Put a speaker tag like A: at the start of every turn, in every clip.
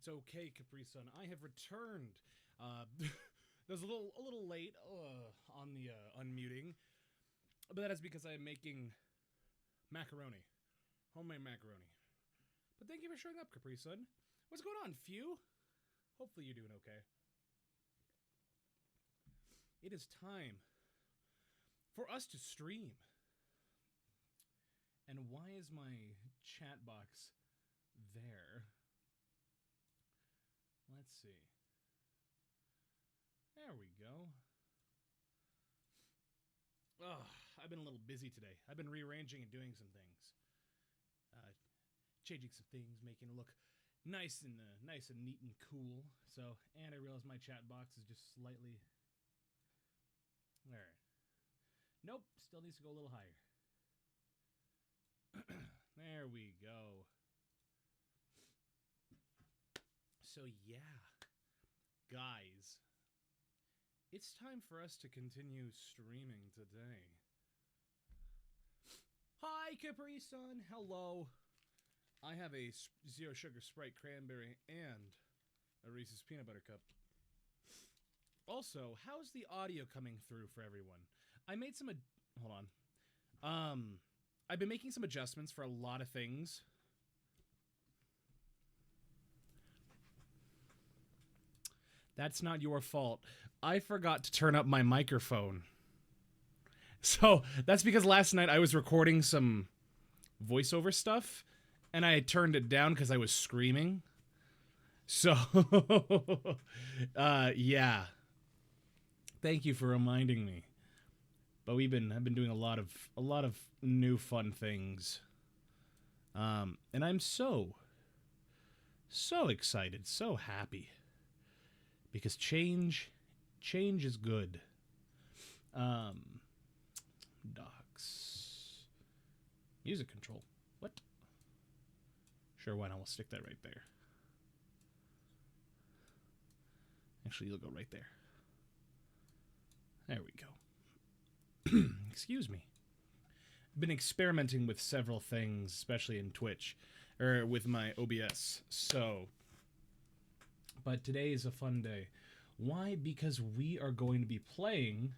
A: It's okay, Capri Sun. I have returned. That was a little late on the unmuting, but that is because I am making macaroni, homemade macaroni. But thank you for showing up, Capri Sun. What's going on, Few? Hopefully you're doing okay. It is time for us to stream. And why is my chat box there? Let's see. There we go. Ugh, I've been a little busy today. I've been rearranging and doing some things. Changing some things, making it look nice and neat and cool. So, and I realized my chat box is just slightly... Alright. Nope, still needs to go a little higher. There we go. So yeah, guys, it's time for us to continue streaming today. Hi, Capri Sun. Hello. I have a zero sugar Sprite cranberry and a Reese's peanut butter cup. Also, how's the audio coming through for everyone? I made some hold on. I've been making some adjustments for a lot of things. That's not your fault. I forgot to turn up my microphone. So, that's because last night I was recording some voiceover stuff, and I turned it down because I was screaming. So, yeah. Thank you for reminding me. But I've been doing a lot of new fun things. And I'm so excited, so happy. Because change is good. Docs. Music control. What? Sure, why not? We'll stick that right there. Actually, you'll go right there. There we go. Excuse me. I've been experimenting with several things, especially in Twitch, or with my OBS. But today is a fun day. Why? Because we are going to be playing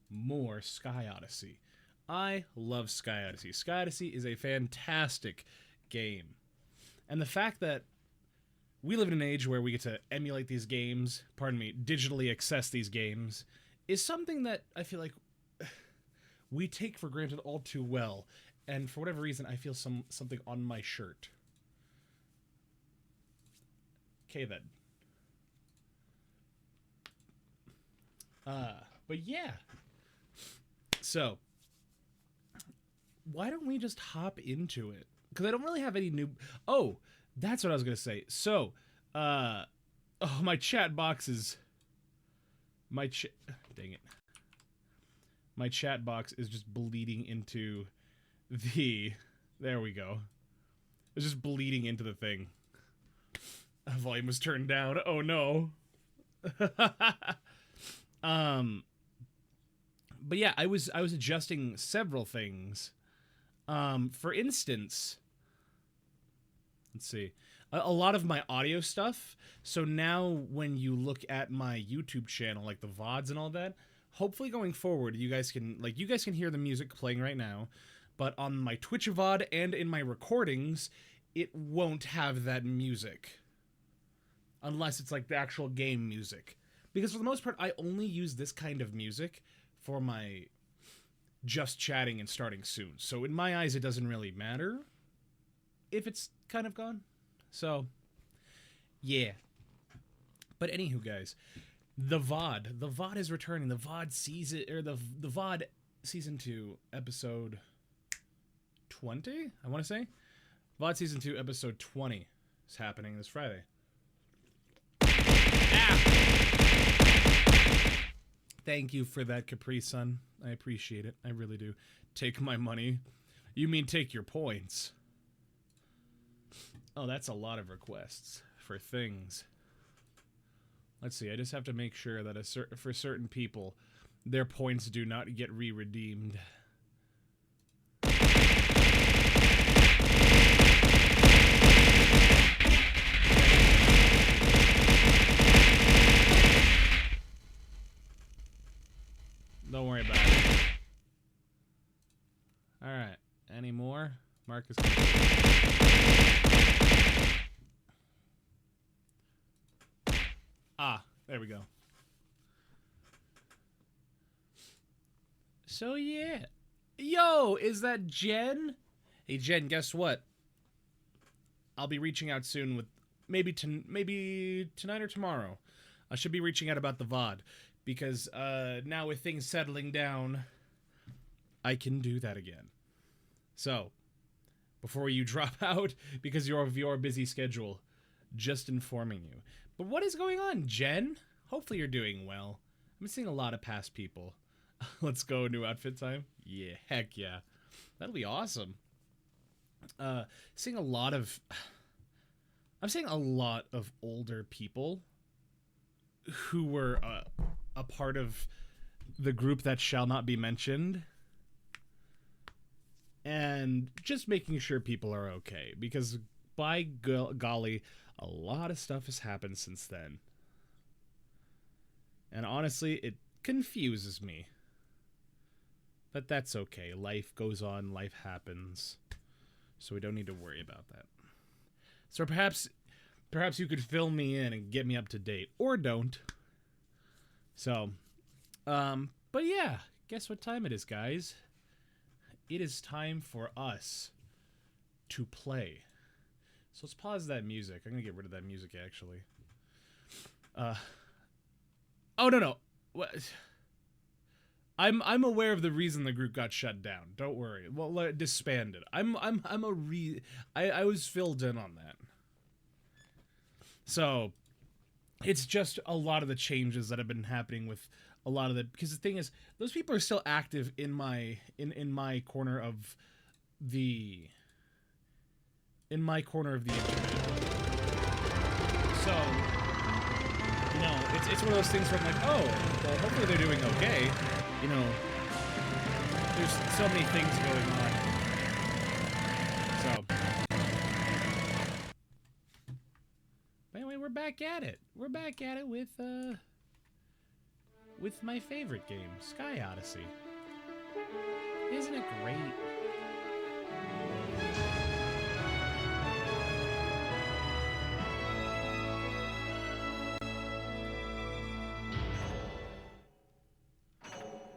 A: more Sky Odyssey. I love Sky Odyssey. Sky Odyssey is a fantastic game. And the fact that we live in an age where we get to emulate these games, digitally access these games, is something that I feel like we take for granted all too well. And for whatever reason, I feel something on my shirt. Okay, then. But yeah. So, why don't we just hop into it? Because I don't really have any new... Oh, that's what I was going to say. So, my chat box is... Dang it. My chat box is just bleeding into the... There we go. It's just bleeding into the thing. Volume was turned down. Oh no. But yeah, I was adjusting several things. For instance, let's see. A lot of my audio stuff. So now when you look at my YouTube channel, like the VODs and all that, hopefully going forward, you guys can hear the music playing right now, but on my Twitch VOD and in my recordings, it won't have that music. Unless it's like the actual game music. Because for the most part, I only use this kind of music for my just chatting and starting soon. So in my eyes, it doesn't really matter if it's kind of gone. So, yeah. But anywho, guys, the VOD is returning. The VOD season, or the VOD season 2 episode 20, I want to say. VOD season 2 episode 20 is happening this Friday. Thank you for that, Capri Sun. I appreciate it. I really do. Take my money. You mean take your points. Oh, that's a lot of requests for things. Let's see. I just have to make sure that for certain people, their points do not get re-redeemed. Marcus. Ah, there we go. So yeah. Yo, is that Jen? Hey Jen, guess what? I'll be reaching out soon with maybe tonight or tomorrow. I should be reaching out about the VOD because now with things settling down, I can do that again. So, before you drop out because of your busy schedule, just informing you. But what is going on, Jen? Hopefully you're doing well. I'm seeing a lot of past people. Let's go, new outfit time? Yeah, heck yeah. That'll be awesome. Seeing a lot of... I'm seeing a lot of older people who were a part of the group that shall not be mentioned. And just making sure people are okay. Because, by golly, a lot of stuff has happened since then. And honestly, it confuses me. But that's okay. Life goes on, life happens. So we don't need to worry about that. So perhaps you could fill me in and get me up to date. Or don't. So, but yeah. Guess what time it is, guys? It is time for us to play. So let's pause that music. I'm gonna get rid of that music, actually. Oh, no. What? I'm aware of the reason the group got shut down. Don't worry. Well, disbanded. I was filled in on that. So, it's just a lot of the changes that have been happening with a lot of the, because the thing is, those people are still active in my corner of the internet. So, you know, it's one of those things where I'm like, oh, well, hopefully they're doing okay. You know, there's so many things going on. So, anyway, we're back at it. We're back at it with my favorite game, Sky Odyssey. Isn't it great?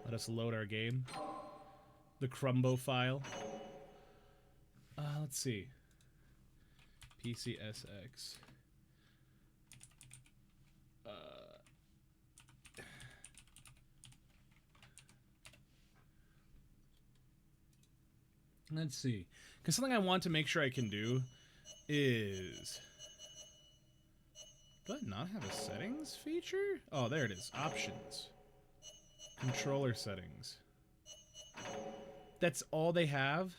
A: Let us load our game. The Crumbo file. Let's see. PCSX. Let's see. Because something I want to make sure I can do is... Do I not have a settings feature? Oh, there it is. Options. Controller settings. That's all they have?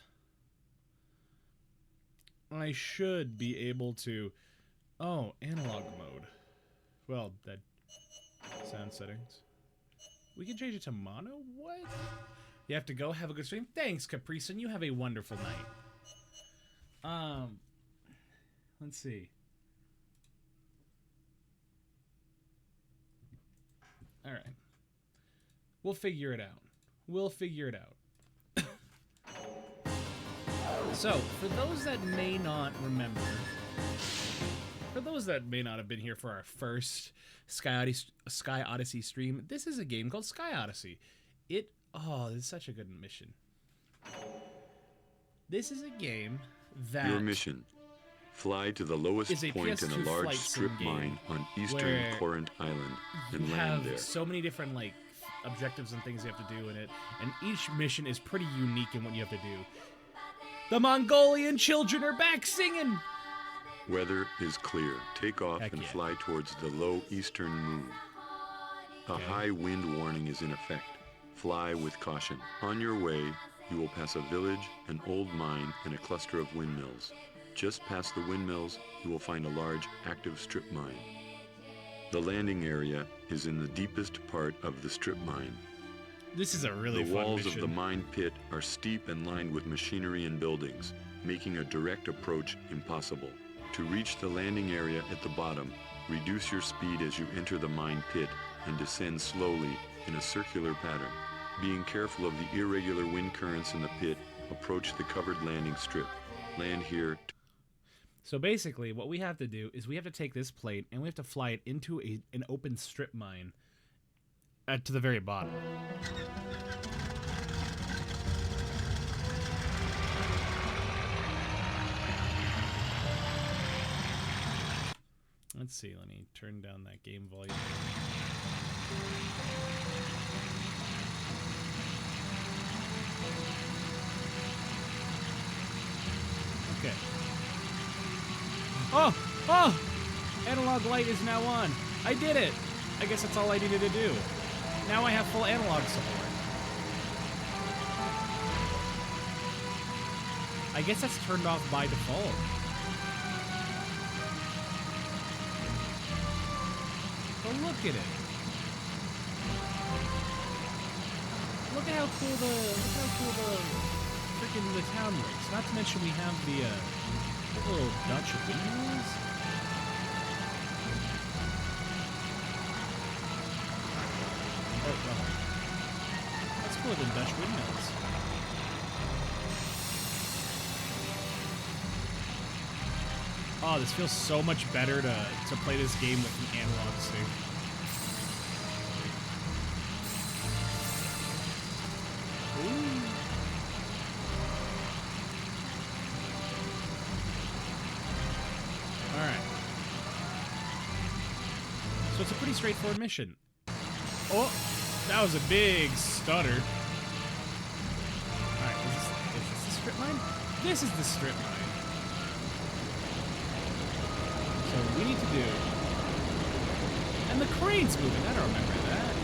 A: I should be able to... Oh, analog mode. Well, that... Sound settings. We can change it to mono? What? You have to go. Have a good stream. Thanks, Caprice, and you have a wonderful night. Let's see. All right. We'll figure it out. We'll figure it out. So, for those that may not remember, for those that may not have been here for our first Sky Odyssey stream, this is a game called Sky Odyssey. Oh, this is such a good mission. This is a game that...
B: Your mission. Fly to the lowest point in a large strip mine on eastern Corinth Island and land there.
A: So many different, like, objectives and things you have to do in it, and each mission is pretty unique in what you have to do. The Mongolian children are back singing!
B: Weather is clear. Take off and fly towards the low eastern moon. A high wind warning is in effect. Fly with caution. On your way, you will pass a village, an old mine, and a cluster of windmills. Just past the windmills, you will find a large active strip mine. The landing area is in the deepest part of the strip mine.
A: This is a really fun mission.
B: The walls of the mine pit are steep and lined with machinery and buildings, making a direct approach impossible. To reach the landing area at the bottom, reduce your speed as you enter the mine pit and descend slowly in a circular pattern. Being careful of the irregular wind currents in the pit, approach the covered landing strip. Land here.
A: So basically, what we have to do is we have to take this plate and we have to fly it into an open strip mine to the very bottom. Let's see, let me turn down that game volume. Okay. Oh! Oh! Analog light is now on. I did it! I guess that's all I needed to do. Now I have full analog support. I guess that's turned off by default. But look at it. Look at how cool the freaking the town looks. Not to mention we have the little Dutch windmills. Oh, that's cooler than Dutch windmills. Oh, this feels so much better to play this game with an analog stick. Ooh. Alright. So it's a pretty straightforward mission. Oh, that was a big stutter. Alright, is this the strip mine? This is the strip mine. So what we need to do, and the crane's moving. I don't remember that.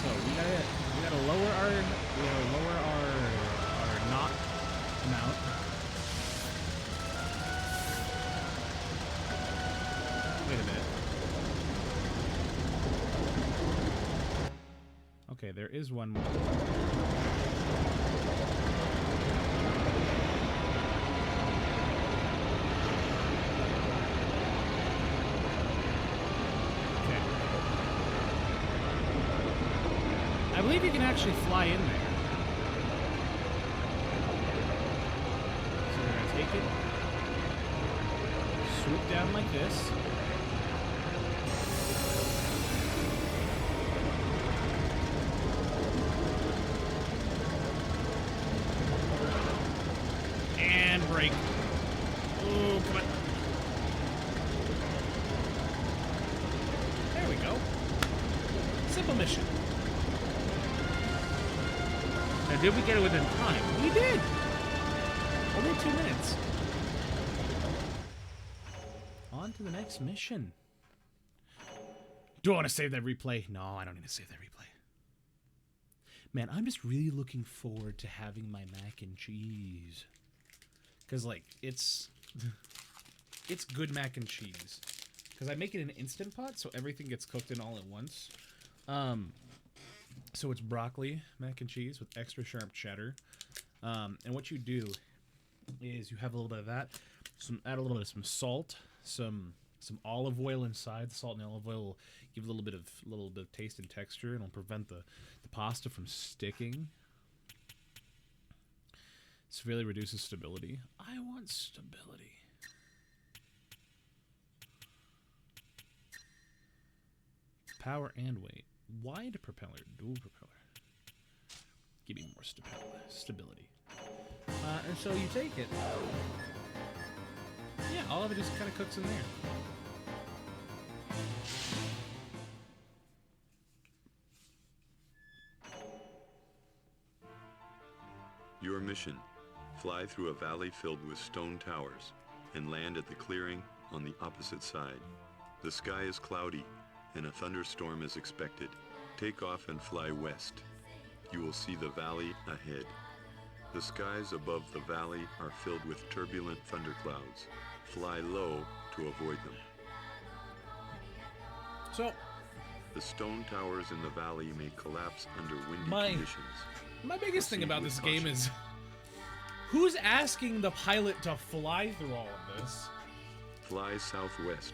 A: So we gotta lower our knot amount. Wait a minute. Okay, there is one more. I believe you can actually fly in there. So we're going to take it, swoop down like this. And brake. Oh, come on. There we go. Simple mission. Now, did we get it within time? We did! Only 2 minutes. On to the next mission. Do I want to save that replay? No, I don't need to save that replay. Man, I'm just really looking forward to having my mac and cheese. Because, like, it's good mac and cheese. Because I make it in an Instant Pot, so everything gets cooked in all at once. So it's broccoli mac and cheese with extra sharp cheddar. And what you do is you have a little bit of that, add a little bit of some salt, some olive oil inside. The salt and the olive oil will give a little bit of taste and texture, and it'll prevent the pasta from sticking. Severely reduces stability. I want stability. Power and weight. Wide propeller, dual propeller. Give me more stability. And so you take it. Yeah, all of it just kind of cooks in there.
B: Your mission: fly through a valley filled with stone towers and land at the clearing on the opposite side. The sky is cloudy and a thunderstorm is expected. Take off and fly west. You will see the valley ahead. The skies above the valley are filled with turbulent thunderclouds. Fly low to avoid them.
A: So,
B: the stone towers in the valley may collapse under windy conditions.
A: My biggest thing about this game is, who's asking the pilot to fly through all of this?
B: Fly southwest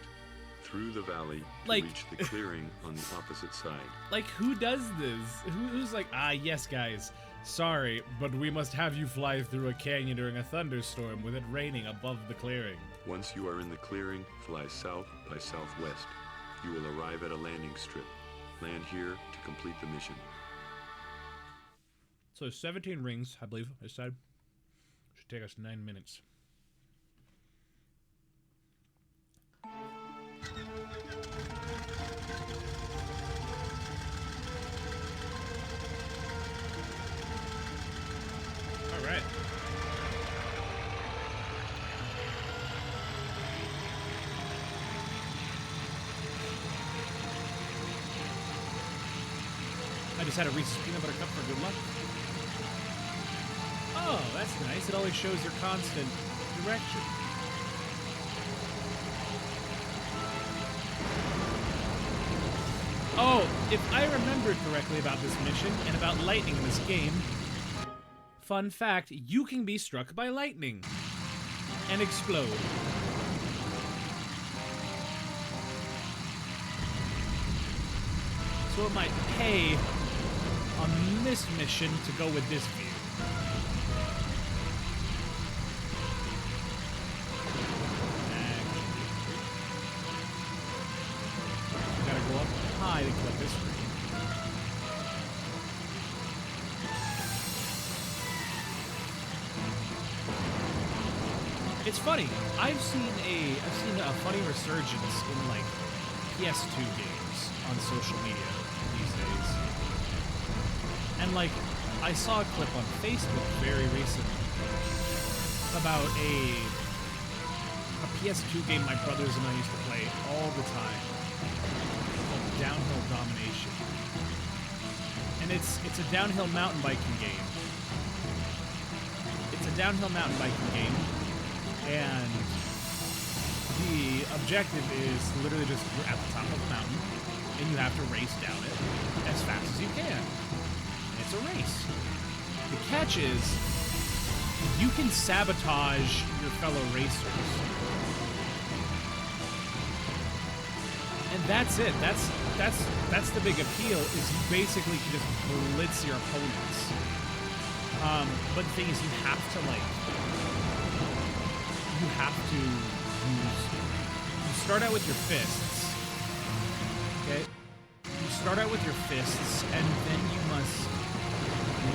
B: through the valley to
A: like,
B: reach the clearing on the opposite side.
A: Like, who does this? Who's like, yes, guys, Sorry, but we must have you fly through a canyon during a thunderstorm with it raining above the clearing.
B: Once you are in the clearing, fly south by southwest. You will arrive at a landing strip. Land here to complete the mission.
A: So 17 rings, I believe, I said. Should take us 9 minutes. Alright. I just had a Reese's peanut butter cup for good luck. Oh, that's nice. It always shows your constant direction. Oh, if I remember correctly about this mission and about lightning in this game, fun fact, you can be struck by lightning and explode. So it might pay on this mission to go with this view. We gotta go up high to clip this screen. It's funny. I've seen a funny resurgence in like PS2 games on social media these days. And like I saw a clip on Facebook very recently about a PS2 game my brothers and I used to play all the time called Downhill Domination. And it's a downhill mountain biking game. It's a downhill mountain biking game. And the objective is literally just you're at the top of the mountain and you have to race down it as fast as you can. And it's a race. The catch is you can sabotage your fellow racers. And that's it. That's the big appeal is you basically can just blitz your opponents. But the thing is you have to you start out with your fists, okay? You start out with your fists, and then you must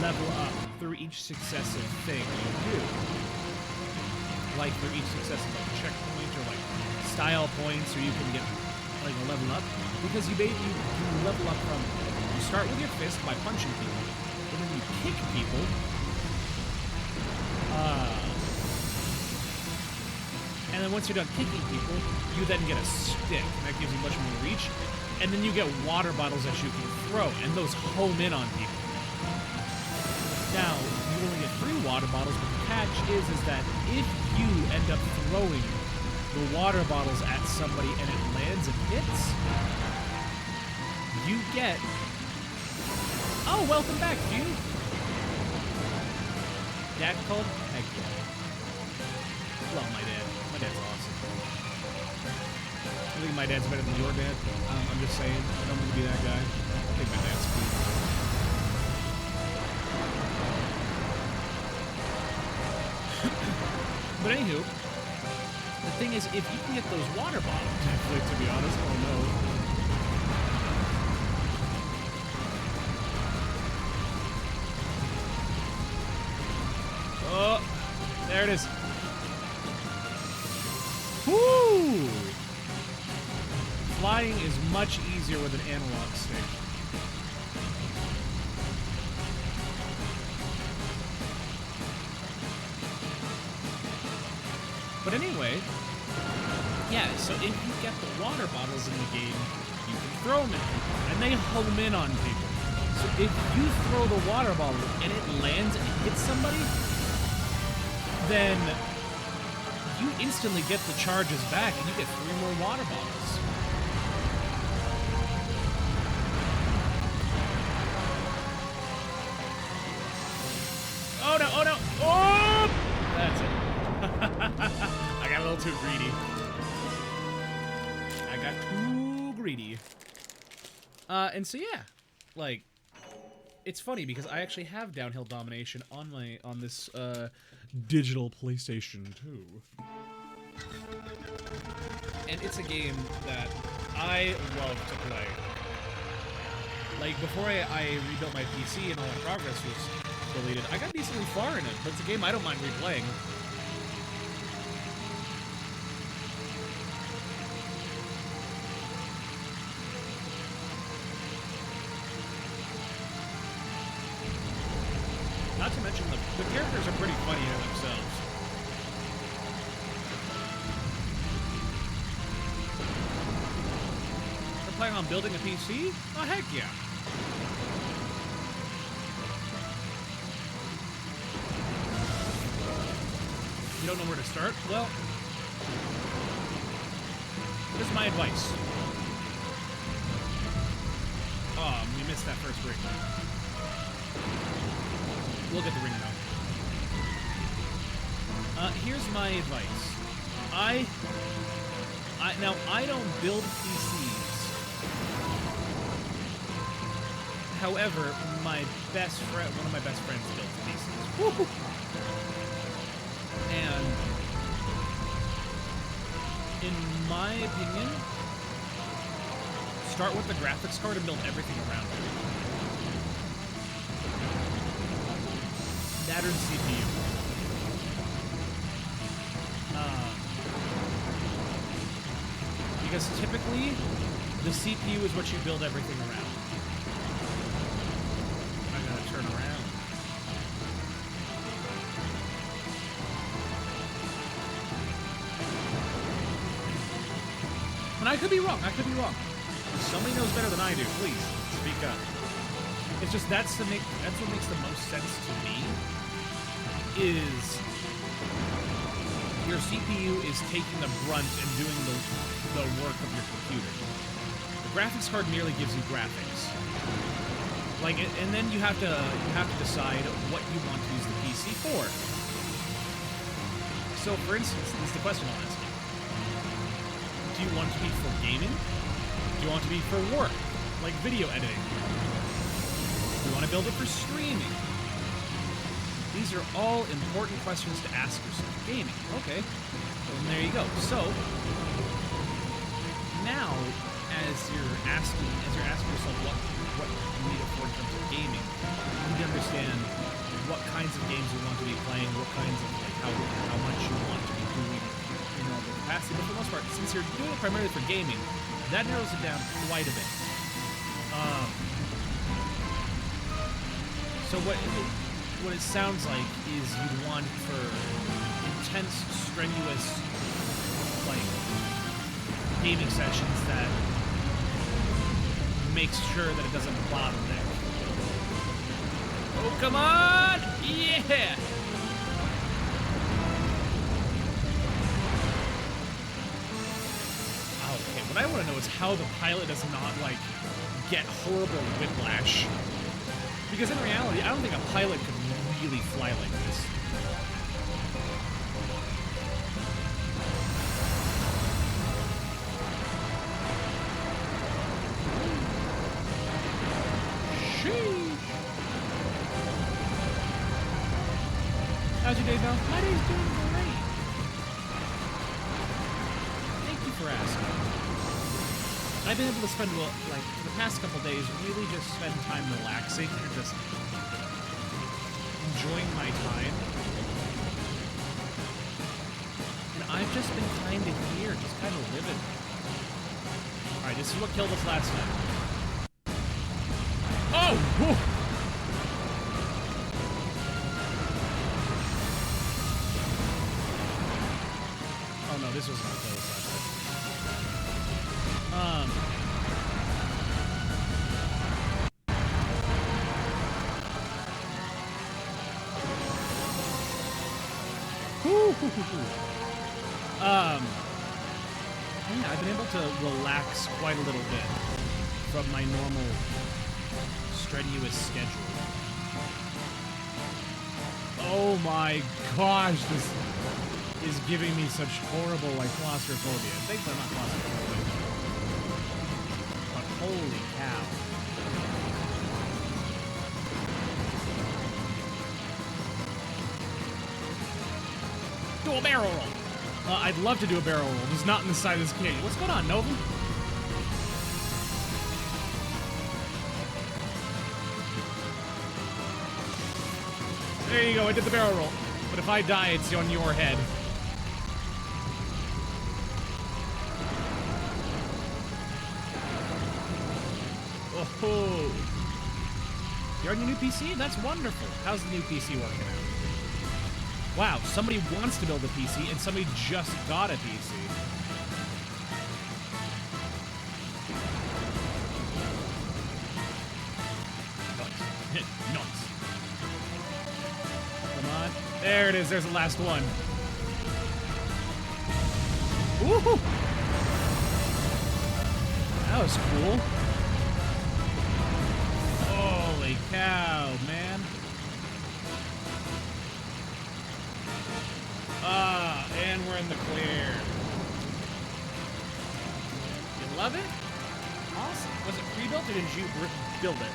A: level up through each successive thing you do. Like through each successive checkpoint or like style points, or you can get like a level up. Because you level up from, you start with your fist by punching people, and then you kick people, and then once you're done kicking people, you then get a stick, and that gives you much more reach. And then you get water bottles that you can throw, and those home in on people. Now, you only get 3 water bottles, but the catch is that if you end up throwing the water bottles at somebody and it lands and hits, you get... Oh, welcome back, dude! Dad called? Heck yeah. Love my dad. My dad's awesome. I think my dad's better than your dad. I'm just saying. I don't mean to be that guy. I think my dad's cool. But anywho, the thing is, if you can get those water bottles, like, to be honest, oh no. Oh, there it is. Woo! Flying is much easier with an analog stick. But anyway, yeah, so if you get the water bottles in the game, you can throw them at people, and they home in on people. So if you throw the water bottle and it lands and hits somebody, then you instantly get the charges back and you get 3 more water bottles. Oh no, oh no, oh! That's it. I got a little too greedy. I got too greedy. And so yeah, like, it's funny because I actually have Downhill Domination on this digital PlayStation 2. And it's a game that I love to play. Like, before I rebuilt my PC and all my progress was deleted, I got decently far in it, but it's a game I don't mind replaying. Not to mention, the characters are pretty funny in themselves. We're playing on building a PC? Oh, heck yeah. You don't know where to start? Well, here's my advice. Oh, we missed that first ring. We'll get the ring though. Here's my advice. Now I don't build PCs. However, one of my best friends builds PCs. Woo-hoo. And in my opinion, start with the graphics card and build everything around it. That or the CPU. Because typically, the CPU is what you build everything around. I gotta turn around. And I could be wrong. If somebody knows better than I do, please speak up. It's just that's what makes the most sense to me. Is your CPU is taking the brunt and doing the work of your computer. The graphics card merely gives you graphics. Like, and then you have to decide what you want to use the PC for. So, for instance, this is the question I'll ask you. Do you want it to be for gaming? Do you want it to be for work, like video editing? Do you want to build it for streaming? These are all important questions to ask yourself. Gaming, okay. Well, there you go. So now, as you're asking yourself what you need it for in terms of gaming, you need to understand what kinds of games you want to be playing, what kinds of how much you want to be doing in all the capacity. But for the most part, since you're doing it primarily for gaming, that narrows it down quite a bit. So what it sounds like is you'd want for intense, strenuous, like, gaming sessions that makes sure that it doesn't bottleneck. Oh, come on! Yeah! Okay, what I want to know is how the pilot does not, like, get horrible whiplash. Because in reality, I don't think a pilot could really fly like this. Sheesh. How's your day going? My day's doing great. Thank you for asking. I've been able to spend, like, for the past couple days, really just spend time relaxing and just enjoying my time. And I've just been kind of here, just kind of living. Alright, this is what killed us last time. Oh! Whew. Oh no, this wasn't what killed us last time. Yeah, I've been able to relax quite a little bit from my normal strenuous schedule. Oh my gosh, this is giving me such horrible, like, claustrophobia. Thankfully I'm not claustrophobic. But holy cow. a barrel roll. I'd love to do a barrel roll, just not in the side of this canyon. What's going on, Nova? There you go, I did the barrel roll. But if I die, it's on your head. Oh. You're on your new PC? That's wonderful. How's the new PC working out? Wow, somebody wants to build a PC, and somebody just got a PC. Nice. Come on. There it is. There's the last one. Woohoo! That was cool. Holy cow, man. And we're in the clear. You love it? Awesome. Was it pre-built or did you build it?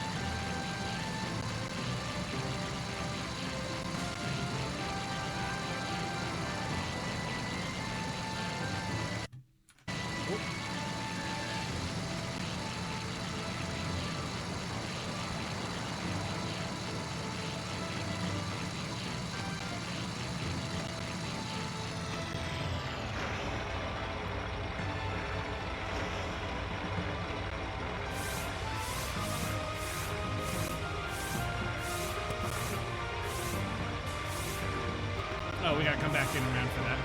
A: Oh, we gotta come back in around for that.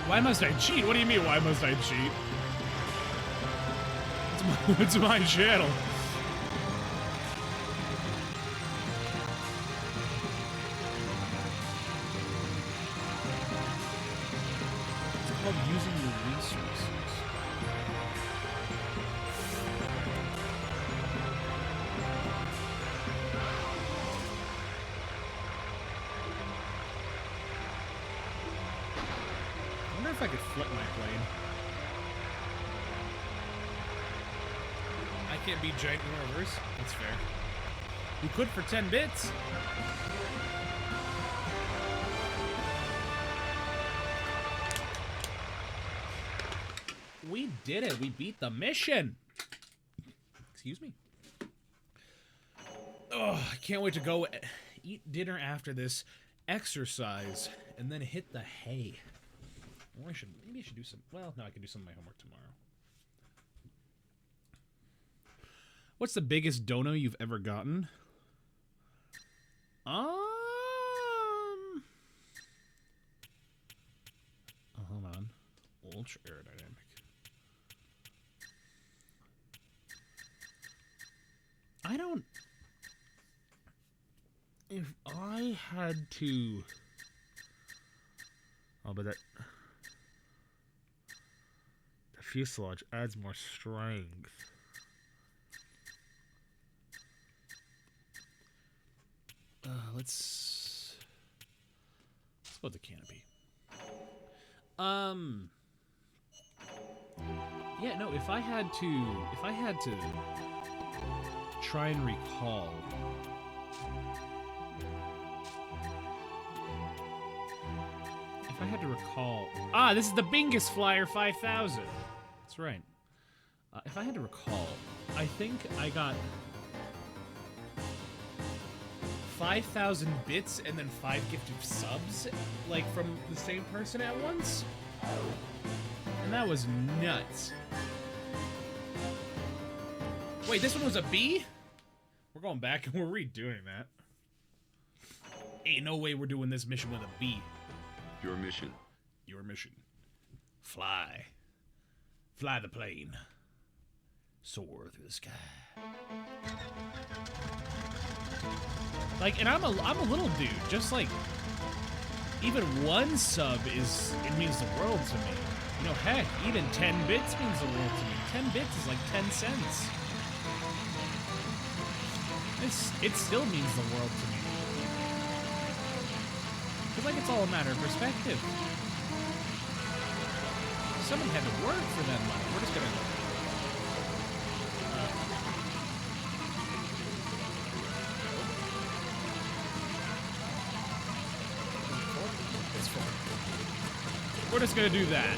A: Why must I cheat? What do you mean, why must I cheat? It's my channel. It's called using your resources. If I could flip my plane. I can't be giant in reverse. That's fair. You could for 10 bits. We did it. We beat the mission. Excuse me. Oh, I can't wait to go eat dinner after this, exercise, and then hit the hay. Or maybe I should do some. Well, no, I can do some of my homework tomorrow. What's the biggest dono you've ever gotten? Oh, hold on. Ultra aerodynamic. I don't. If I had to. Oh, but that. Fuselage adds more strength. Let's go with the canopy. Yeah, no, if I had to try and recall. If I had to recall. Ah, this is the Bingus Flyer 5000. That's right. If I had to recall, I think I got 5,000 bits and then 5 gifted subs, like from the same person at once. And that was nuts. Wait, this one was a B? We're going back and we're redoing that. Ain't no way we're doing this mission with a B.
B: Your mission.
A: Your mission. Fly. Fly the plane. Soar through the sky. Like, and I'm a little dude. Just like, even one sub it means the world to me. You know, heck, even 10 bits means the world to me. 10 bits is like 10 cents. It still means the world to me. It's like it's all a matter of perspective. Someone had to work for that money. We're just gonna. just gonna do that.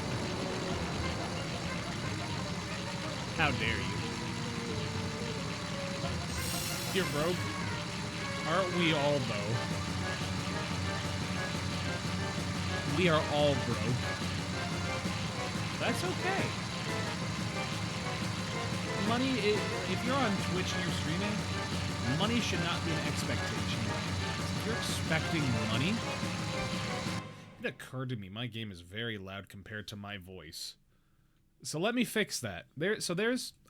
A: How dare you? You're broke? Aren't we all, though? We are all broke. That's okay. Money, if you're on Twitch and you're streaming, money should not be an expectation. If you're expecting money, it occurred to me my game is very loud compared to my voice. So let me fix that.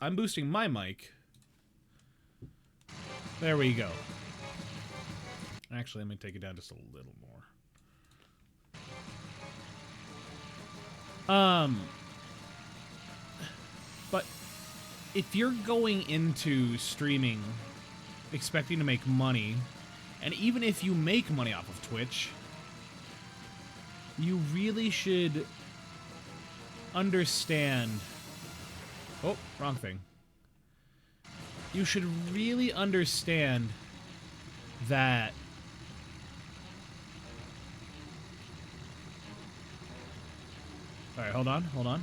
A: I'm boosting my mic. There we go. Actually, let me take it down just a little more. But if you're going into streaming expecting to make money, and even if you make money off of Twitch, you really should understand... Oh, wrong thing. You should really understand that alright, hold on.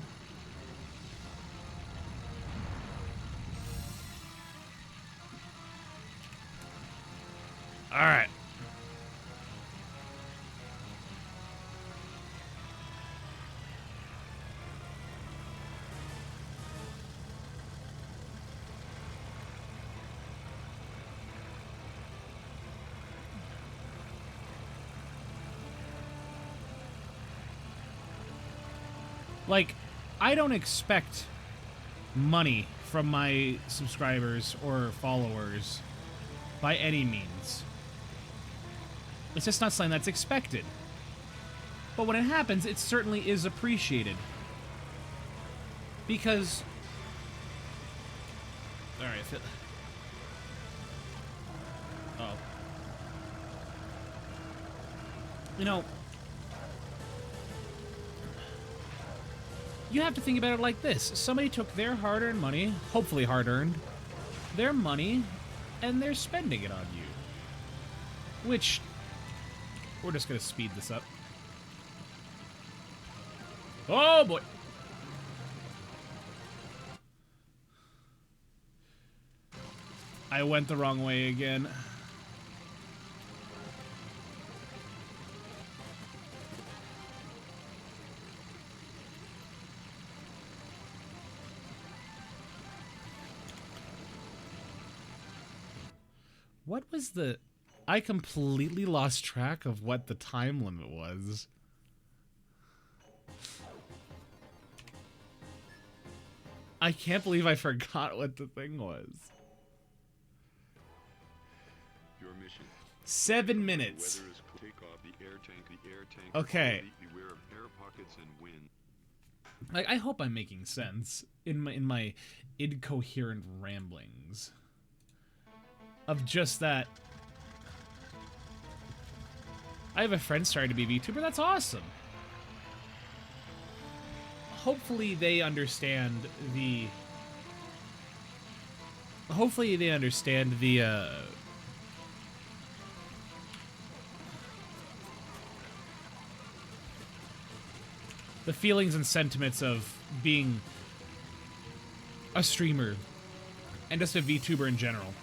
A: Alright. Like, I don't expect money from my subscribers or followers by any means. It's just not something that's expected. But when it happens, it certainly is appreciated. Because... Alright, oh. You know... You have to think about it like this. Somebody took their hard-earned money, hopefully hard-earned, their money, and they're spending it on you. Which, we're just going to speed this up. Oh, boy. I went the wrong way again. What was the... I completely lost track of what the time limit was. I can't believe I forgot what the thing was.
B: Your mission.
A: 7 minutes. Okay.
B: Beware of air pockets and wind.
A: Like, I hope I'm making sense in my incoherent ramblings. Of just that, I have a friend starting to be a VTuber. That's awesome. Hopefully they understand the... Hopefully they understand the, the feelings and sentiments of being a streamer and just a VTuber in general.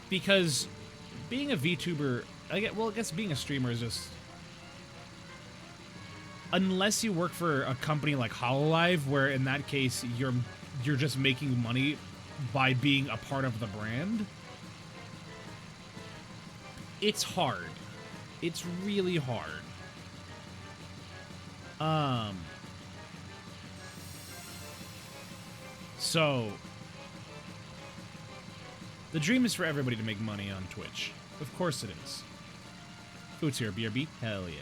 A: Because being a VTuber, I guess being a streamer is just... Unless you work for a company like HoloLive, where in that case you're just making money by being a part of the brand, it's hard. It's really hard. So... The dream is for everybody to make money on Twitch. Of course it is. Food's here, BRB? Hell yeah.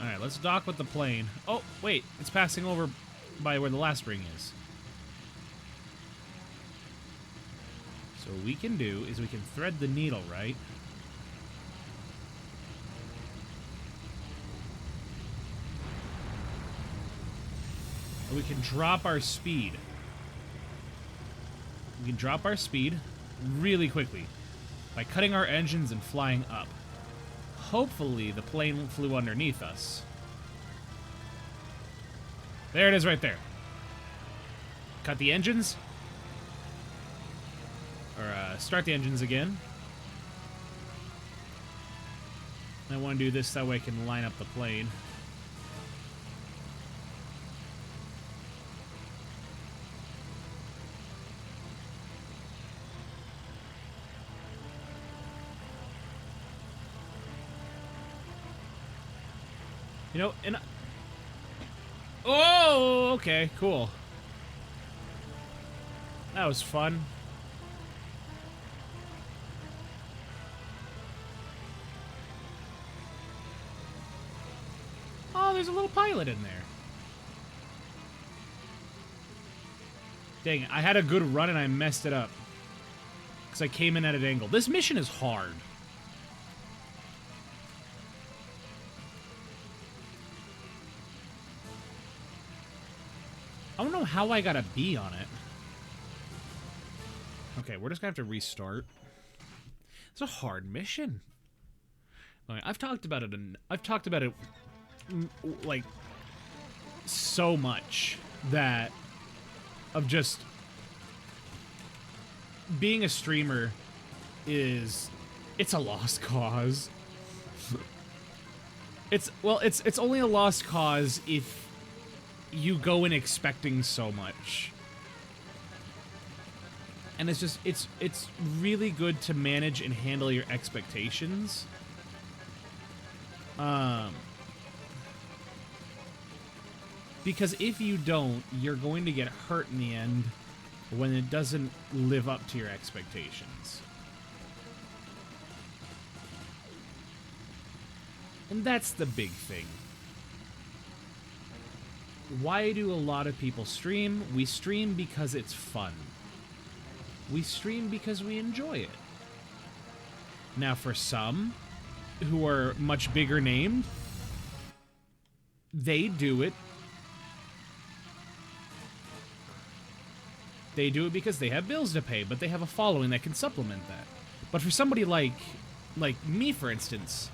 A: Alright, let's dock with the plane. Oh, wait, it's passing over by where the last ring is. So what we can do is we can thread the needle, right? we can drop our speed. We can drop our speed really quickly by cutting our engines and flying up. Hopefully, the plane flew underneath us. There it is right there. Cut the engines. Or, start the engines again. I want to do this that way I can line up the plane. You know, and... Oh, okay, cool. That was fun. Oh, there's a little pilot in there. Dang it, I had a good run and I messed it up. Because I came in at an angle. This mission is hard. I don't know how I got a B on it. Okay, we're just gonna have to restart. It's a hard mission. Okay, I've talked about it, like, so much that of just being a streamer it's a lost cause. It's only a lost cause if you go in expecting so much. And it's just, it's really good to manage and handle your expectations. Because if you don't, you're going to get hurt in the end when it doesn't live up to your expectations. And that's the big thing. Why do a lot of people stream? We stream because it's fun. We stream because we enjoy it. Now, for some who are much bigger named, they do it. They do it because they have bills to pay, but they have a following that can supplement that. But for somebody like me, for instance,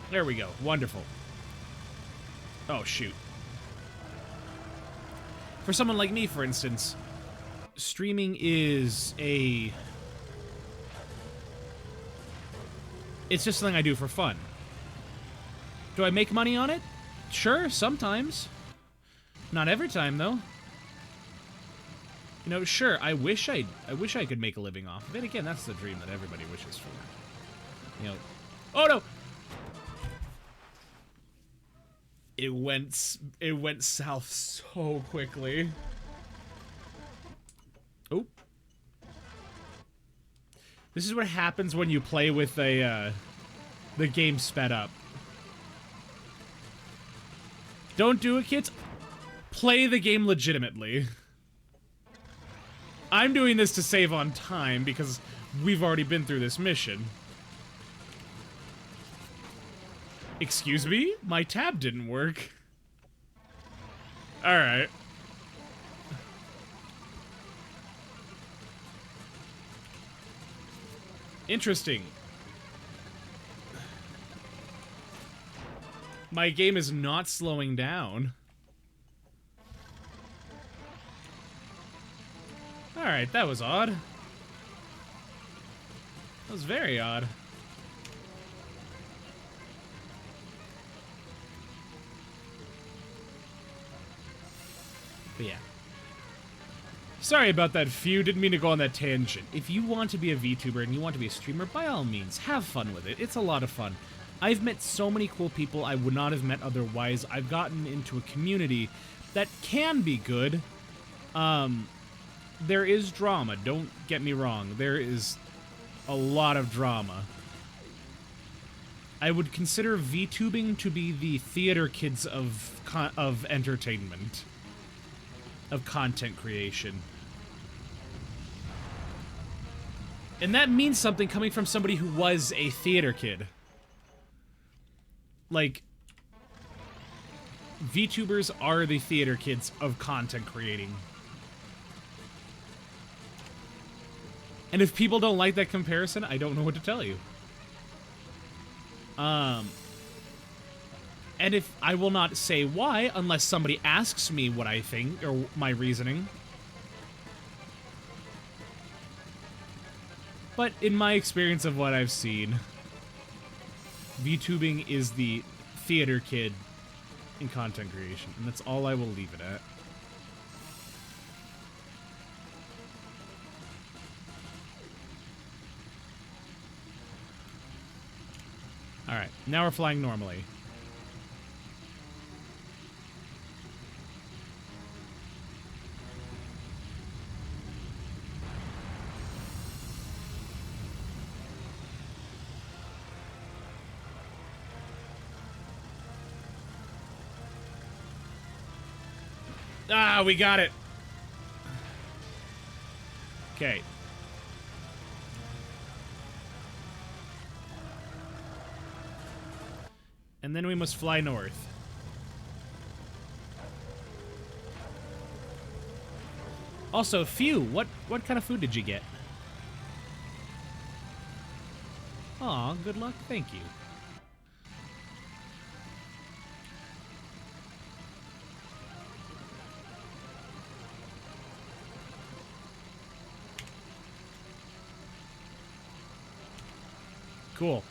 A: there we go. Wonderful. Oh, shoot. For someone like me, for instance, streaming is it's just something I do for fun. Do I make money on it? Sure, sometimes. Not every time, though. You know, sure, I wish I could make a living off of it. Again, that's the dream that everybody wishes for. You know, oh no! It went south so quickly. Oh. This is what happens when you play with the game sped up. Don't do it, kids. Play the game legitimately. I'm doing this to save on time because we've already been through this mission. Excuse me? My tab didn't work. Alright. Interesting. My game is not slowing down. Alright, that was odd. That was very odd. But yeah. Sorry about that, Few. Didn't mean to go on that tangent. If you want to be a VTuber and you want to be a streamer, by all means, have fun with it. It's a lot of fun. I've met so many cool people I would not have met otherwise. I've gotten into a community that can be good. There is drama, don't get me wrong. There is a lot of drama. I would consider VTubing to be the theater kids of entertainment. Of content creation. And that means something coming from somebody who was a theater kid. like, VTubers are the theater kids of content creating. And if people don't like that comparison, I don't know what to tell you. And if I will not say why unless somebody asks me what I think or my reasoning. But in my experience of what I've seen, VTubing is the theater kid in content creation, and that's all I will leave it at. Alright, now we're flying normally. Ah, we got it. Okay. And then we must fly north. Also, Phew, what kind of food did you get? Aw, good luck. Thank you. Cool.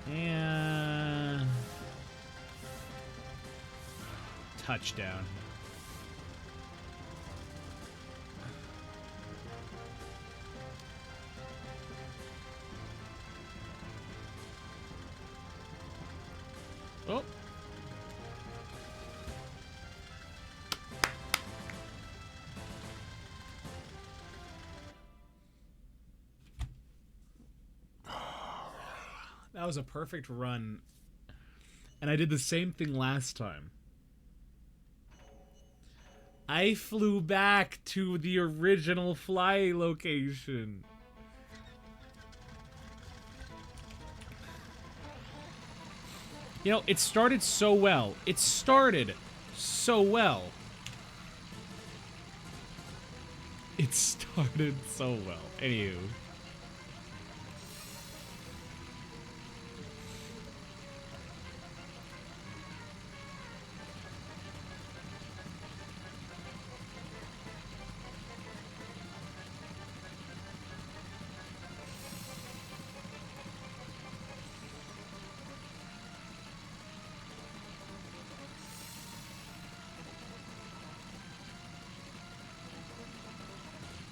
A: And touchdown. Oh. That was a perfect run. And I did the same thing last time. I flew back to the original fly location. You know, it started so well. It started so well. It started so well. Anywho.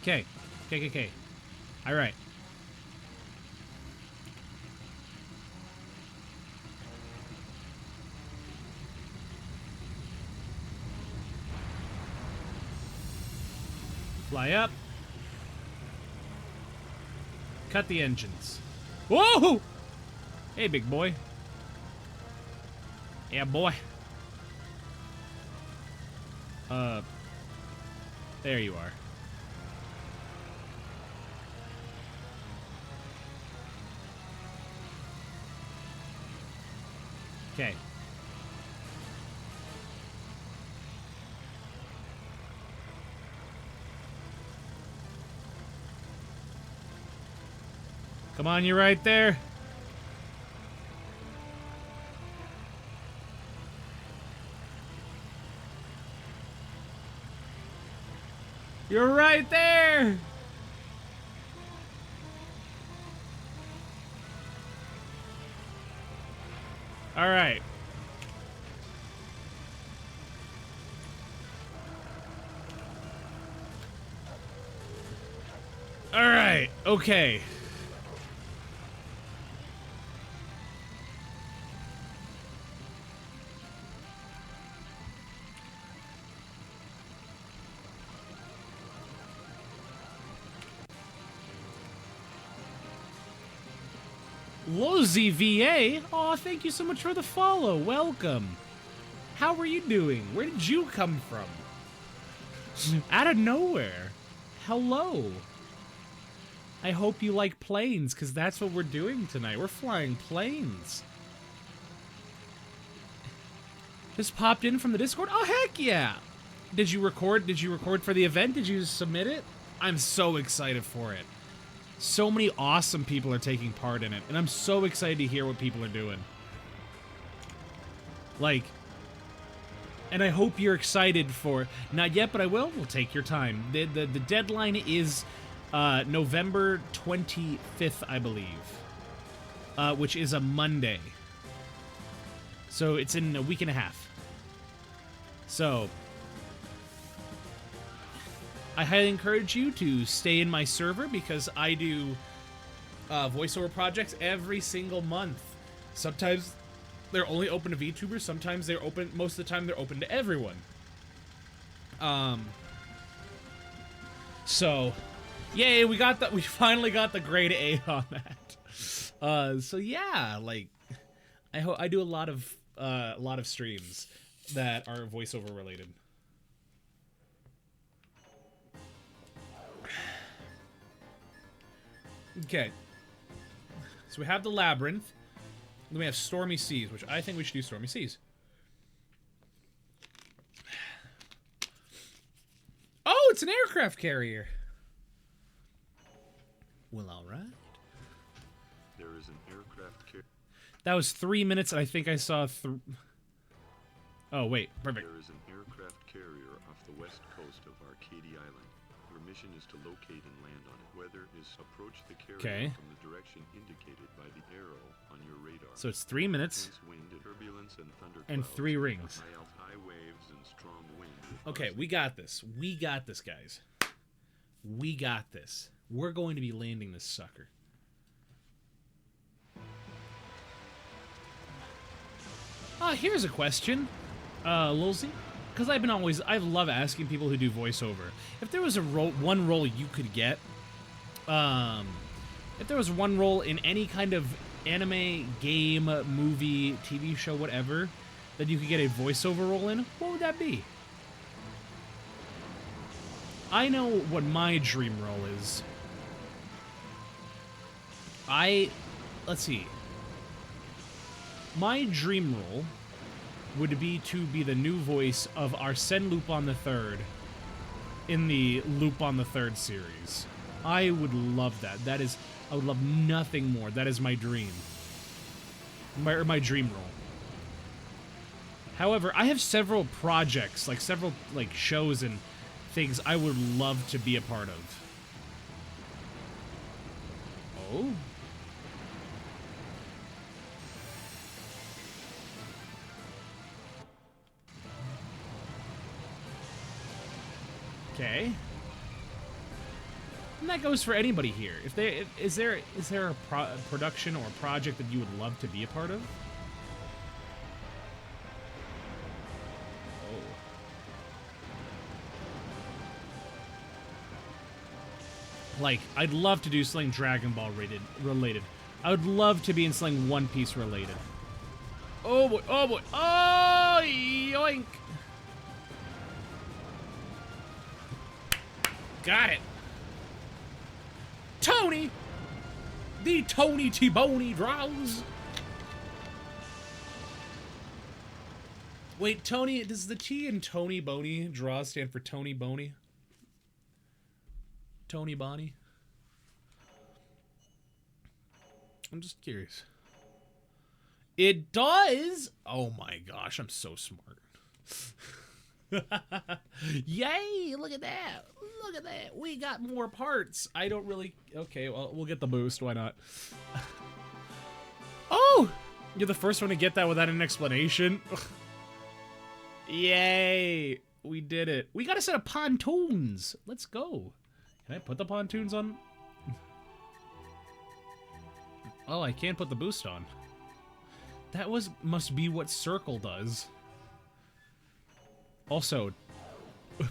A: Okay. Okay. All right. Fly up. Cut the engines. Whoa! Hey, big boy. Yeah, boy. There you are. Okay. Come on, you're right there. You're right there. All right. All right. Okay. Lozy VA. Aw, thank you so much for the follow. Welcome. How are you doing? Where did you come from? Out of nowhere. Hello. I hope you like planes, because that's what we're doing tonight. We're flying planes. Just popped in from the Discord? Oh, heck yeah. Did you record? Did you record for the event? Did you submit it? I'm so excited for it. So many awesome people are taking part in it, and I'm so excited to hear what people are doing. Like, and I hope you're excited for... Not yet, but I will. We'll take your time. The deadline is November 25th, I believe, which is a Monday. So it's in a week and a half. So I highly encourage you to stay in my server because I do voiceover projects every single month. Sometimes they're only open to VTubers. Sometimes they're open. Most of the time, they're open to everyone. So, yay! We got that. We finally got the grade A on that. So yeah, like, I do a lot of streams that are voiceover related. Okay. So we have the Labyrinth. Then we have Stormy Seas, which I think we should do Stormy Seas. Oh, it's an aircraft carrier. Well, all right.
B: There is an aircraft carrier.
A: That was 3 minutes, and I think I saw Oh, wait. Perfect.
B: There is an aircraft carrier off the west coast of Arcadia Island. Your mission is to locate and land on it. Weather is approach the carrier from the direction indicated by the arrow on your radar.
A: So it's 3 minutes.
B: Wind, turbulence, and thunder
A: and 3 rings.
B: High waves and strong wind.
A: Okay, we got this. We got this, guys. We got this. We're going to be landing this sucker. Here's a question, Lulzy. Because I love asking people who do voiceover. If there was one role you could get, if there was one role in any kind of anime, game, movie, TV show, whatever, that you could get a voiceover role in, what would that be? I know what my dream role is. Let's see. My dream role would be to be the new voice of Arsène Lupin III in the Lupin III series. I would love that. I would love nothing more. That is my dream. My dream role. However, I have several projects, several shows and things I would love to be a part of. Oh? Okay. And that goes for anybody here. Is there a production or a project that you would love to be a part of? Oh. Like, I'd love to do something Dragon Ball related. I would love to be in something One Piece related. Oh boy, oh boy, oh yoink! Got it. Tony! The Tony T-Boney draws. Wait, Tony, does the T in Tony Boney draws stand for Tony Boney? Tony Bonnie? I'm just curious. It does! Oh my gosh, I'm so smart. Yay! Look at that! Look at that! We got more parts! I don't really... Okay, well, we'll get the boost. Why not? Oh! You're the first one to get that without an explanation. Yay! We did it. We got a set of pontoons! Let's go. Can I put the pontoons on? Oh, I can't put the boost on. That must be what Circle does. Also,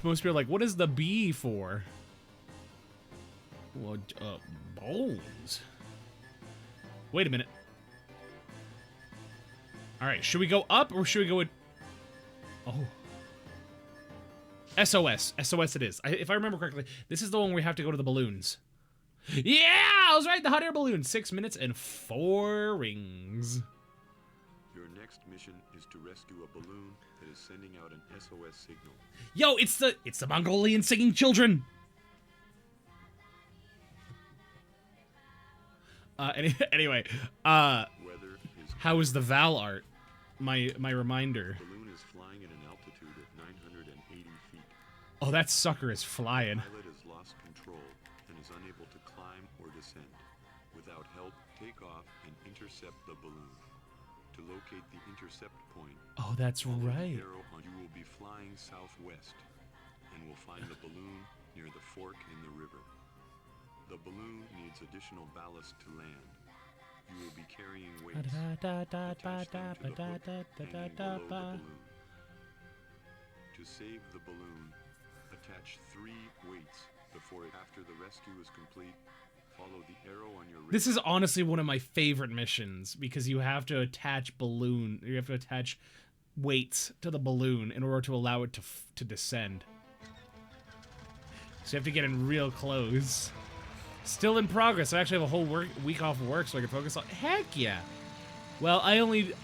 A: most people are like, what is the B for? Well, bones. Wait a minute. Alright, should we go up or should we go Oh. SOS. SOS it is. If I remember correctly, this is the one where we have to go to the balloons. Yeah! I was right. The hot air balloon. 6 minutes and 4 rings.
B: Your next mission is to rescue a balloon that is sending out an SOS signal.
A: Yo, it's the Mongolian singing children. Anyway, how is the Val art? My reminder.
B: The balloon is flying at an altitude of 980 feet.
A: Oh, that sucker is flying.
B: The pilot has lost control and is unable to climb or descend. Without help, take off and intercept the balloon. To locate the intercept point,
A: oh, that's right.
B: The arrow on you will be flying southwest and will find the balloon near the fork in the river. The balloon needs additional ballast to land. You will be carrying weights. Attach them to the hook hanging below the balloon. To save the balloon, attach 3 weights after the rescue is complete. Follow the arrow on your wrist.
A: This is honestly one of my favorite missions because you have to attach weights to the balloon in order to allow it to descend. So you have to get in real close. Still in progress. I actually have a whole week off of work so I can focus on. Heck yeah. Well, I only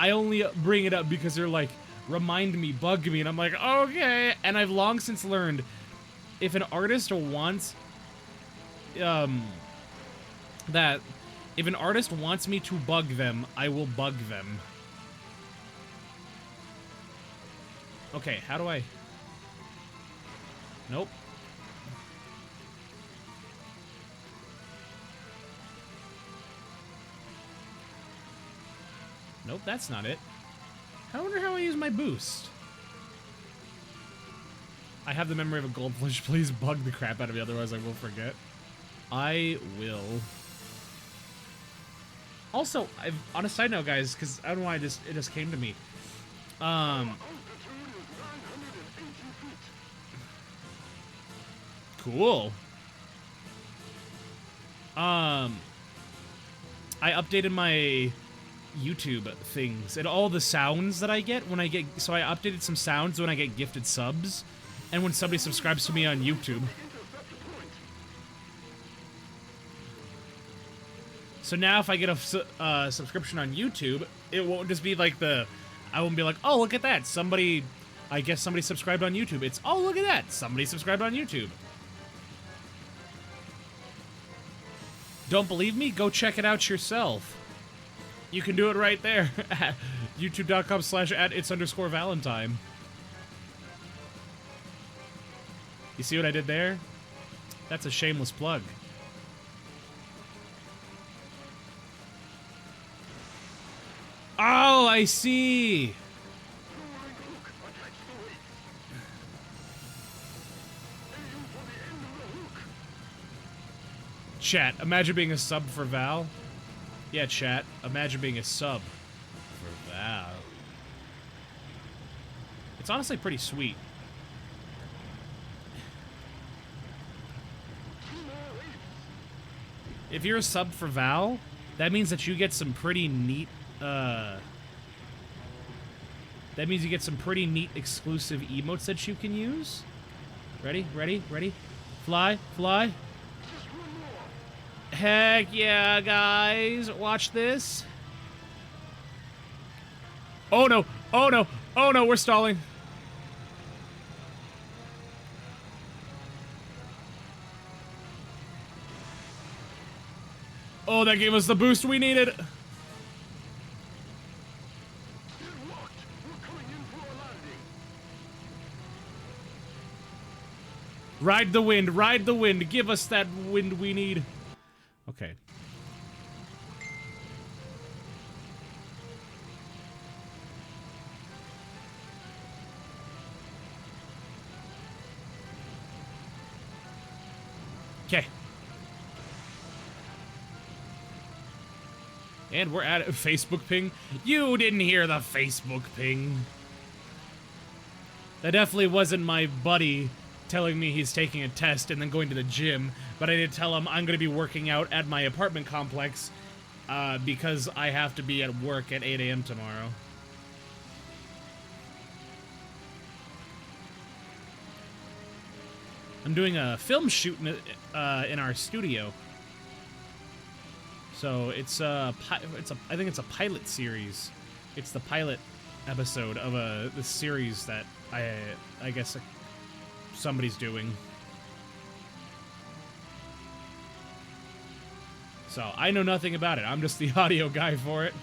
A: bring it up because they're like, remind me, bug me, and I'm like, okay. And I've long since learned if an artist wants that if an artist wants me to bug them, I will bug them. Okay, how do I? Nope. Nope, that's not it. I wonder how I use my boost. I have the memory of a goldfish. Please bug the crap out of me, otherwise I will forget. I will. Also, on a side note, guys, because I don't know why it just came to me. Cool. I updated my YouTube things and all the sounds that I get when I get. So I updated some sounds when I get gifted subs, and when somebody subscribes to me on YouTube. So now if I get a subscription on YouTube, it won't just be like I won't be like, oh, look at that. I guess somebody subscribed on YouTube. It's, oh, look at that. Somebody subscribed on YouTube. Don't believe me? Go check it out yourself. You can do it right there at youtube.com/@its_Valentine. You see what I did there? That's a shameless plug. Oh, I see. Chat, imagine being a sub for Val. Yeah, chat, imagine being a sub for Val. It's honestly pretty sweet. If you're a sub for Val, that means that you get some pretty neat, that means you get some pretty neat exclusive emotes that you can use. Ready? Ready? Ready? Fly? Fly? Heck yeah, guys. Watch this. Oh no. Oh no. Oh no, we're stalling. Oh, that gave us the boost we needed. Ride the wind, ride the wind. Give us that wind we need. Okay. Okay. And we're at Facebook ping. You didn't hear the Facebook ping. That definitely wasn't my buddy telling me he's taking a test and then going to the gym, but I did tell him I'm going to be working out at my apartment complex because I have to be at work at 8 a.m. tomorrow. I'm doing a film shoot in our studio. So it's I think it's a pilot series. It's the pilot episode of this series that I guess somebody's doing. So I know nothing about it. I'm just the audio guy for it.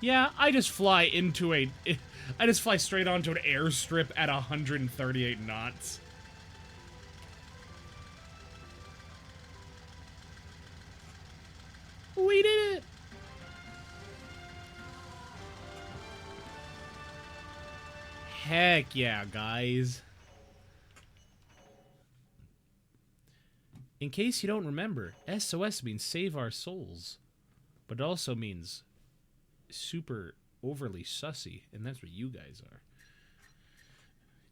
A: Yeah, I just fly straight onto an airstrip at 138 knots. We did it! Heck yeah, guys. In case you don't remember, SOS means save our souls. But it also means super overly sussy, and that's what you guys are.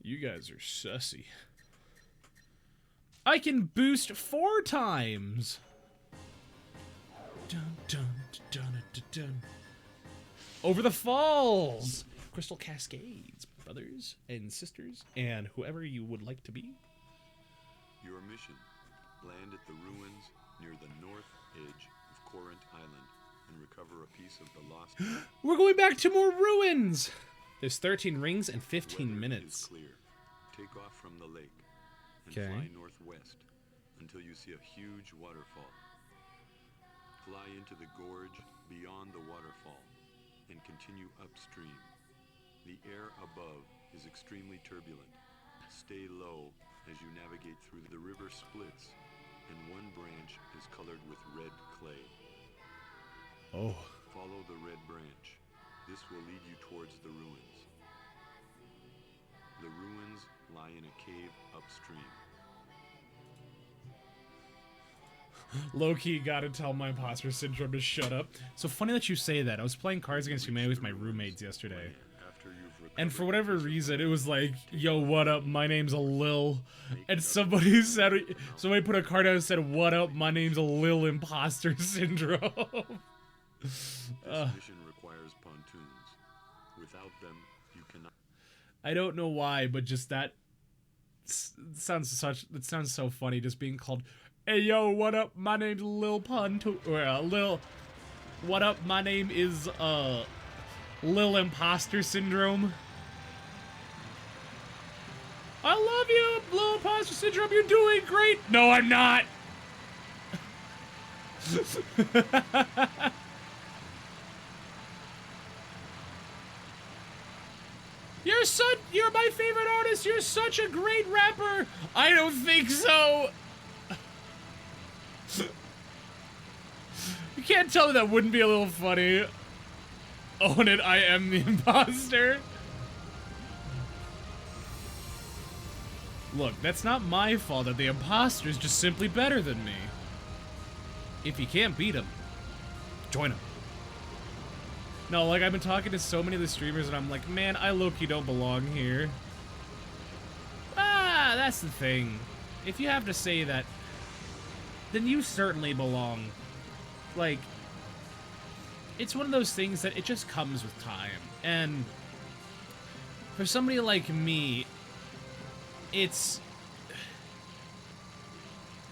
A: You guys are sussy. I can boost 4 times! Dun, dun, dun, dun, dun. Over the falls! Crystal Cascades, brothers and sisters, and whoever you would like to be.
B: Your mission: land at the ruins near the north edge of Corinth Island and recover a piece of the lost.
A: We're going back to more ruins! There's 13 rings and 15 minutes.
B: Is clear. Take off from the lake and
A: Okay.
B: fly northwest until you see a huge waterfall. Fly into the gorge beyond the waterfall and continue upstream. The air above is extremely turbulent. Stay low as you navigate through. The river splits and one branch is colored with red clay.
A: Oh.
B: Follow the red branch. This will lead you towards the ruins. The ruins lie in a cave upstream.
A: Low-key gotta tell my imposter syndrome to shut up. So funny that you say that. I was playing Cards Against Humanity with my roommates yesterday. And for whatever reason, it was like, yo, what up, my name's a Lil. And somebody put a card out and said, what up, my name's a Lil Imposter Syndrome.
B: This mission requires pontoons. Without them, you cannot.
A: I don't know why, but just that sounds so funny, just being called, hey yo, what up, my name's Lil Pontoon, or Lil, what up, my name is Lil Imposter Syndrome. I love you, Lil Imposter Syndrome, you're doing great. No, I'm not. You're my favorite artist. You're such a great rapper. I don't think so. You can't tell me that wouldn't be a little funny. Own it, I am the imposter. Look, that's not my fault that the imposter's just simply better than me. If you can't beat him, join him. No, like, I've been talking to so many of the streamers and I'm like, man, I low-key don't belong here. Ah, that's the thing. If you have to say that, then you certainly belong. Like, it's one of those things that it just comes with time. And for somebody like me,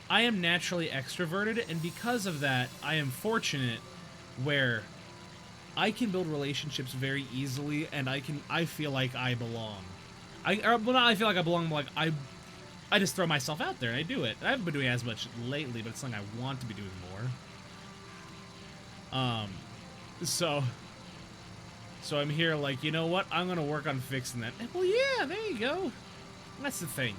A: I am naturally extroverted, and because of that, I am fortunate where I can build relationships very easily, and I feel like I belong. Well, not I feel like I belong, but like I just throw myself out there and I do it. I haven't been doing it as much lately, but it's something I want to be doing more. So I'm here like, you know what? I'm gonna work on fixing that. And, well, yeah, there you go. That's the thing.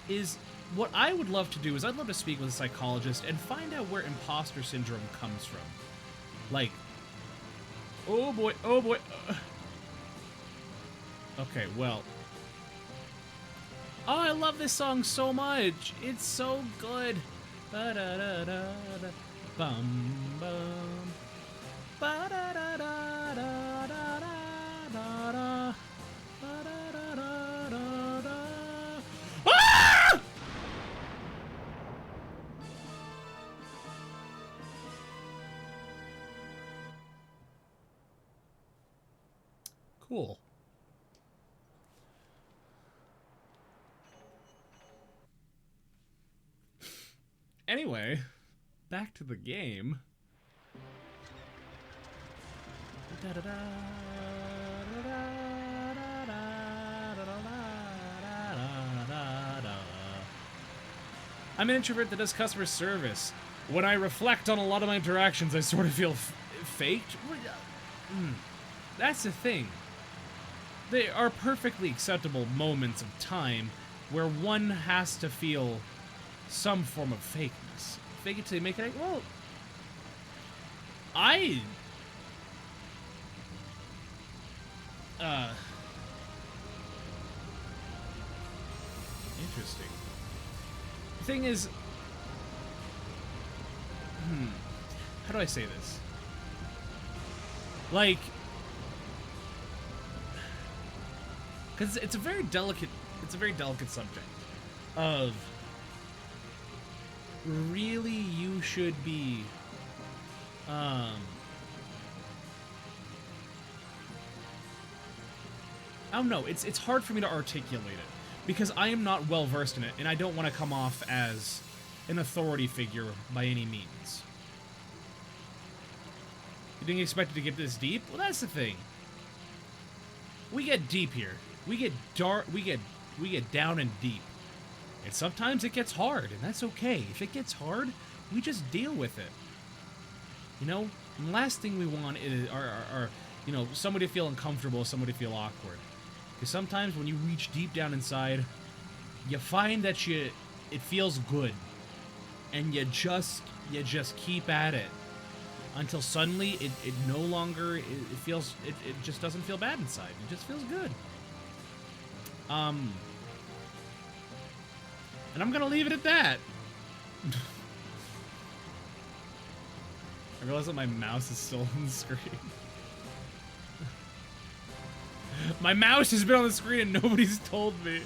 A: Is what I would love to do is I'd love to speak with a psychologist and find out where imposter syndrome comes from. Like, oh boy, oh boy. Okay, well. Oh, I love this song so much. It's so good. Ba da da da da. Bum bum. Ba da da da da da da da da. Ba da da da da Anyway, back to the game. I'm an introvert that does customer service. When I reflect on a lot of my interactions, I sort of feel faked. That's the thing. They are perfectly acceptable moments of time where one has to feel some form of fakeness. Fake it till you make it. Well, interesting. The thing is, how do I say this? Like, because it's a very delicate subject of really you should be I don't know, it's hard for me to articulate it because I am not well versed in it and I don't want to come off as an authority figure by any means. You didn't expect it to get this deep? Well, that's the thing. We get deep here. We get dark, we get down and deep. And sometimes it gets hard, and that's okay. If it gets hard, we just deal with it. You know, and the last thing we want is you know, somebody to feel uncomfortable, somebody to feel awkward. Because sometimes when you reach deep down inside, you find that it feels good. And you just keep at it. Until suddenly it no longer, it just doesn't feel bad inside. It just feels good. And I'm gonna leave it at that. I realize that my mouse is still on the screen. My mouse has been on the screen and nobody's told me.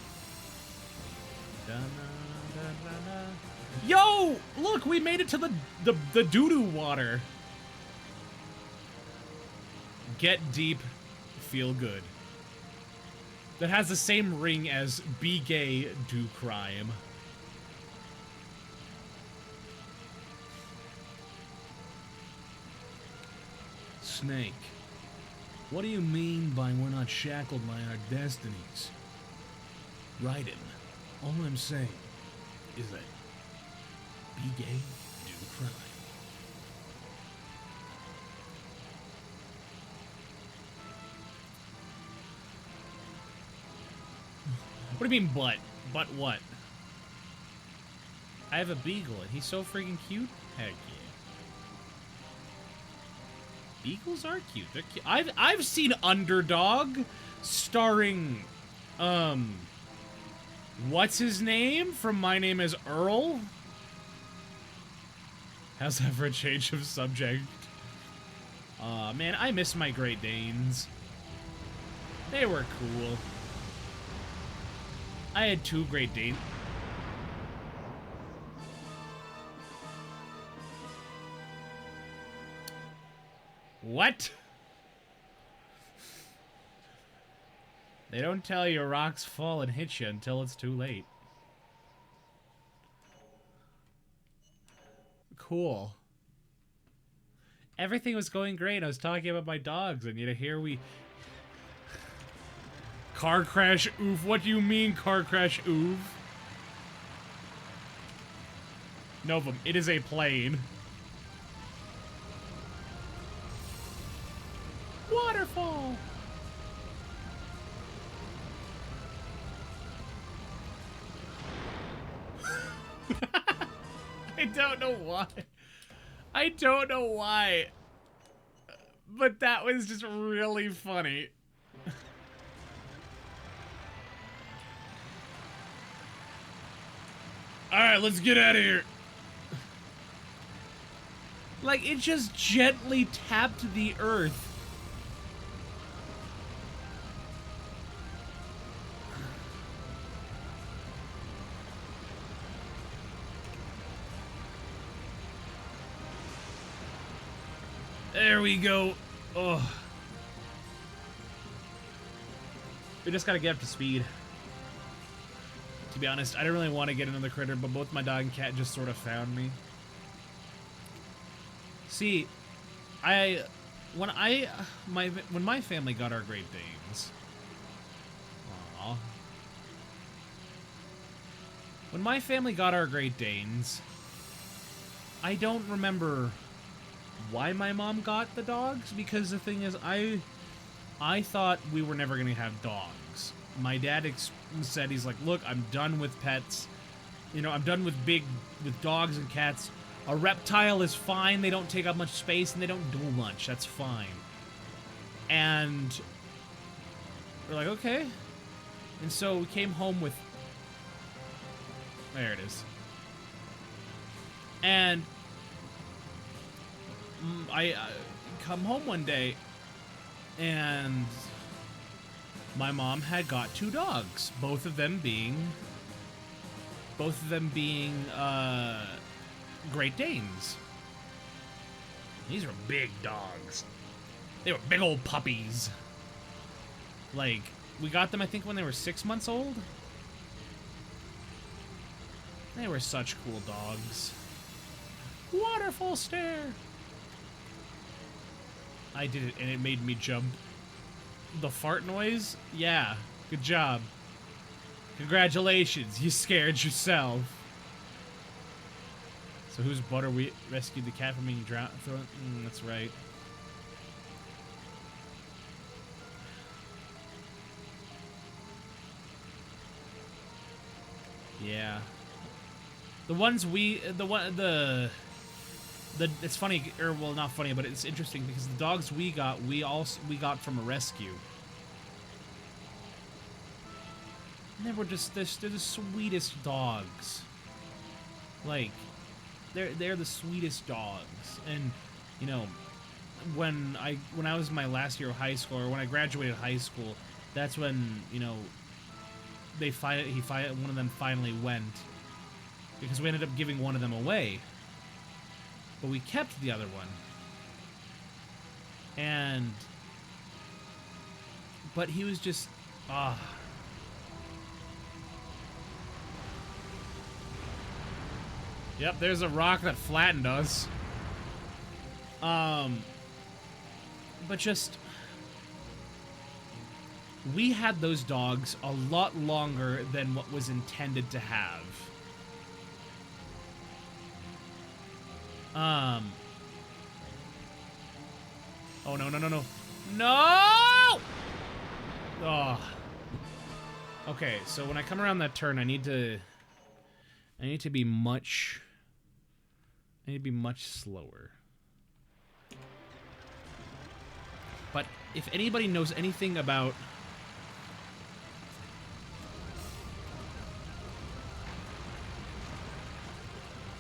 A: Yo! Look, we made it to the doo-doo water. Get deep, feel good. That has the same ring as be gay, do crime. Snake. What do you mean by we're not shackled by our destinies? Raiden, all I'm saying is that be gay, do crime. What do you mean, but? But what? I have a beagle, and he's so freaking cute? Heck yeah. Beagles are cute. They're cute. I've seen Underdog starring, what's his name from My Name is Earl? How's that for a change of subject? Man, I miss my Great Danes. They were cool. I had 2 Great Danes. What? They don't tell you rocks fall and hit you until it's too late. Cool. Everything was going great. I was talking about my dogs, and yet here we... Car crash, oof. What do you mean, car crash, oof? Novum, it is a plane. Waterfall! I don't know why. I don't know why. But that was just really funny. Alright, let's get out of here. Like, it just gently tapped the earth. There we go. Oh. We just gotta get up to speed. To be honest, I didn't really want to get another critter, but both my dog and cat just sort of found me. See, when my family got our Great Danes. Aww. When my family got our Great Danes, I don't remember why my mom got the dogs, because the thing is, I thought we were never gonna have dogs. My dad said, he's like, look, I'm done with pets. You know, I'm done with dogs and cats. A reptile is fine. They don't take up much space and they don't do much. That's fine. And we're like, okay. And so we came home with... There it is. And I come home one day and my mom had got 2 dogs, both of them being Great Danes. These were big dogs. They were big old puppies. Like, we got them, I think, when they were 6 months old. They were such cool dogs. Waterfall stare. I did it, and it made me jump. The fart noise? Yeah. Good job. Congratulations, you scared yourself. So whose butter we rescued the cat from being drowned? That's right. Yeah. The ones it's funny, or well, not funny, but it's interesting because the dogs we got from a rescue. And they were just they're the sweetest dogs. Like, they're the sweetest dogs. And you know, when I was in my last year of high school, or when I graduated high school, that's when, you know, one of them finally went, because we ended up giving one of them away. But we kept the other one. But he was just, Yep, there's a rock that flattened us. But just, we had those dogs a lot longer than what was intended to have. Oh, no, no, no, no. No! Oh. Okay, so when I come around that turn, I need to be much slower. But if anybody knows anything about...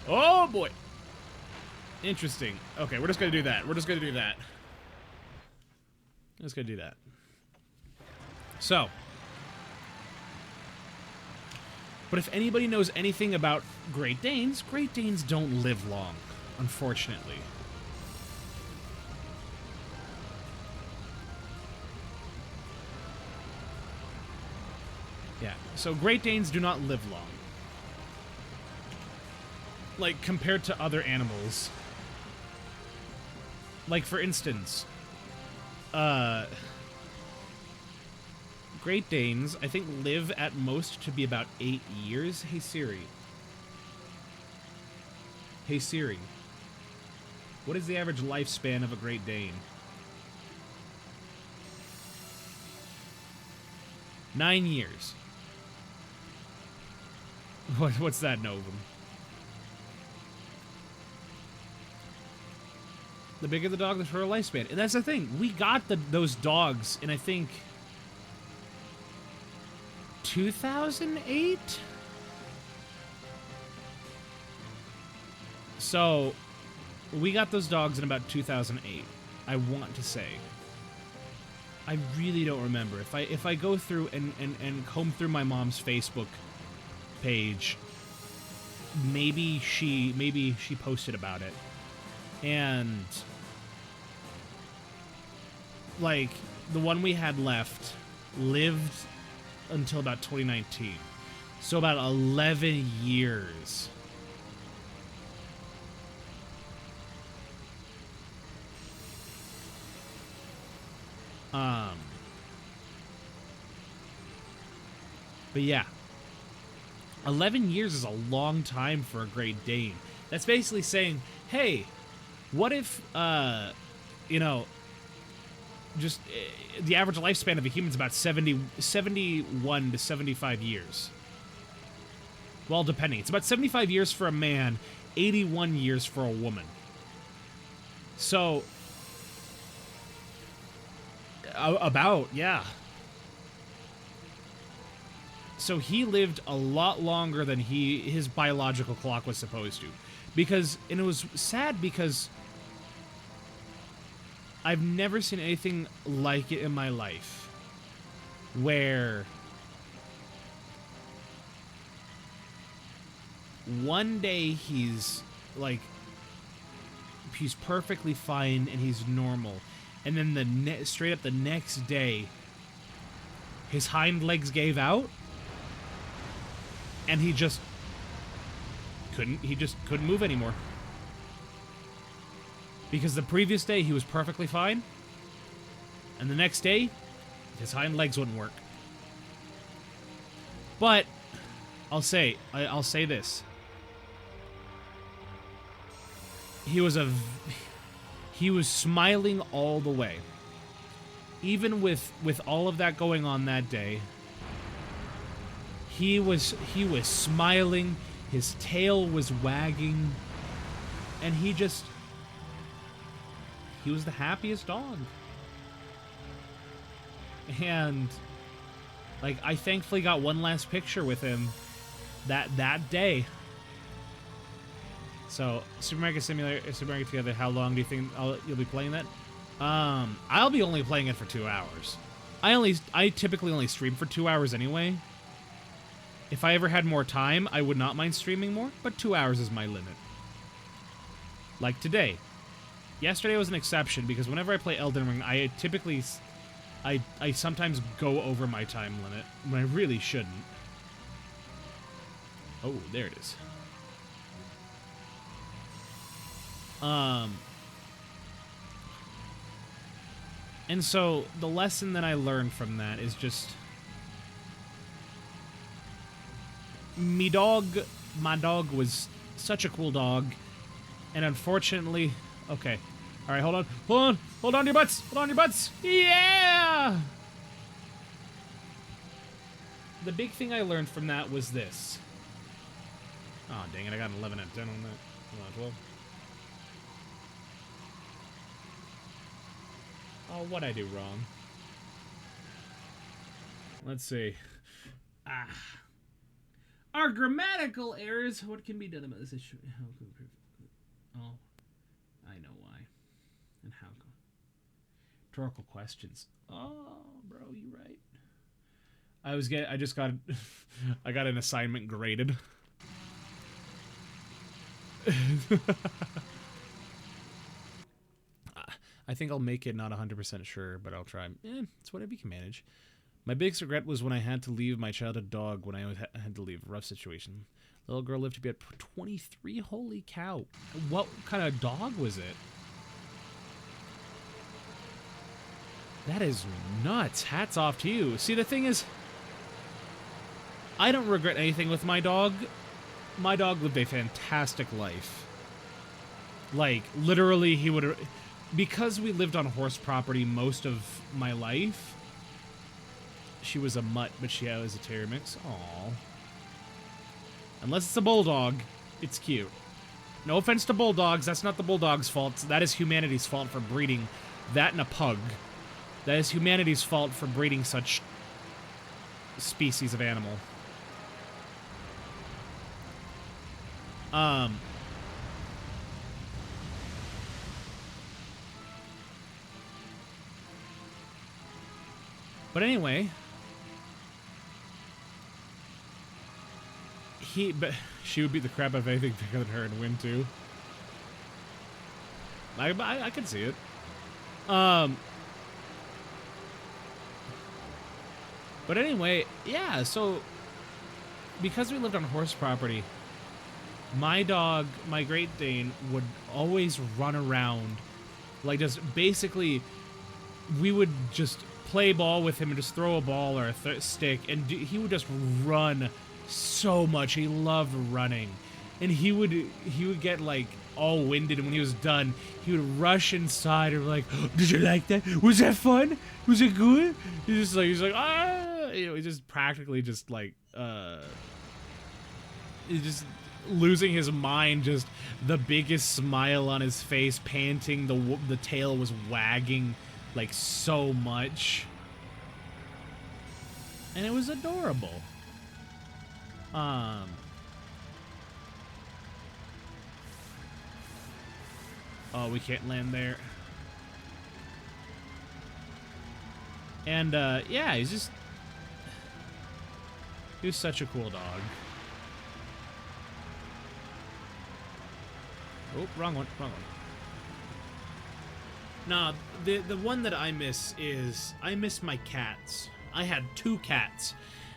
A: Oh, boy! Interesting. Okay, we're just gonna do that. We're just gonna do that. Just gonna do that. So. But if anybody knows anything about Great Danes don't live long, unfortunately. Yeah, so Great Danes do not live long. Like, compared to other animals. Like, for instance, Great Danes, I think, live at most to be about 8 years. Hey, Siri. Hey, Siri. What is the average lifespan of a Great Dane? 9 years. What's that, Novum? The bigger the dog, the shorter lifespan. And that's the thing. We got those dogs in, I think, 2008? So, we got those dogs in about 2008, I want to say. I really don't remember. If I go through and comb through my mom's Facebook page, maybe she posted about it. And like, the one we had left lived until about 2019. So about 11 years. But yeah. 11 years is a long time for a Great Dane. That's basically saying, hey, what if, you know, just the average lifespan of a human is about 71 to 75 years. Well, depending. It's about 75 years for a man, 81 years for a woman. So, yeah. So he lived a lot longer than his biological clock was supposed to. Because, and it was sad because I've never seen anything like it in my life. Where one day he's perfectly fine and he's normal. And then straight up the next day, his hind legs gave out. And he just couldn't move anymore. Because the previous day he was perfectly fine. And the next day, his hind legs wouldn't work. But I'll say this. He was smiling all the way. Even with all of that going on that day, he was smiling, his tail was wagging, and he was the happiest dog. And like, I thankfully got one last picture with him that day. So, Super Mario Simulator, Super Mario Together, how long do you think you'll be playing that? I'll be only playing it for 2 hours. I typically only stream for 2 hours anyway. If I ever had more time, I would not mind streaming more, but 2 hours is my limit. Like today. Yesterday was an exception, because whenever I play Elden Ring, I sometimes go over my time limit, when I really shouldn't. Oh, there it is. And so, the lesson that I learned from that is just... my dog was such a cool dog, and unfortunately... Okay. Alright, hold on to your butts! Hold on to your butts! Yeah! The big thing I learned from that was this. Oh, dang it, I got an 11 out of 10 on that. Hold on, 12. Oh, what'd I do wrong? Let's see. Our grammatical errors. What can be done about this issue? How can we improve? Oh, I know why. And how? Rhetorical questions. Oh, bro, you right. I just got. I got an assignment graded. I think I'll make it, not 100% sure, but I'll try. It's whatever you can manage. My biggest regret was when I had to leave my childhood dog when I had to leave. A rough situation. Little girl lived to be at 23. Holy cow. What kind of dog was it? That is nuts. Hats off to you. See, the thing is, I don't regret anything with my dog. My dog lived a fantastic life. Like, literally, he would... Because we lived on horse property most of my life... She was a mutt, but she was a terrier mix. Aww. Unless it's a bulldog, it's cute. No offense to bulldogs, that's not the bulldog's fault. That is humanity's fault for breeding that and a pug. That is humanity's fault for breeding such species of animal. But anyway... But she would beat the crap out of anything bigger than her and win too. I can see it. But anyway, yeah. So because we lived on horse property, my dog, my Great Dane, would always run around. Like, just basically, we would just play ball with him and just throw a ball or a stick, and he would just run so much. He loved running. And he would get, like, all winded, and when he was done, he would rush inside and be like, oh, did you like that? Was that fun? Was it good? He's like, ah! You know, he's just practically just, like, he's just losing his mind, just the biggest smile on his face, panting, the tail was wagging, like, so much. And it was adorable. Oh, we can't land there. And, yeah, he was such a cool dog. Oh, wrong one. Nah, the one that I miss is, I miss my cats. I had 2 cats,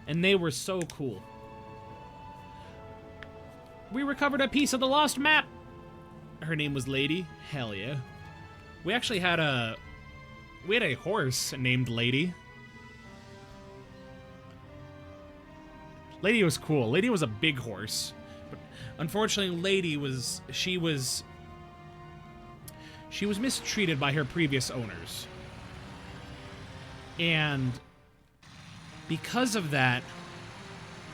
A: and they were so cool. We recovered a piece of the lost map! Her name was Lady. Hell yeah. We actually had a horse named Lady. Lady was cool. Lady was a big horse. But unfortunately, Lady was mistreated by her previous owners. And because of that,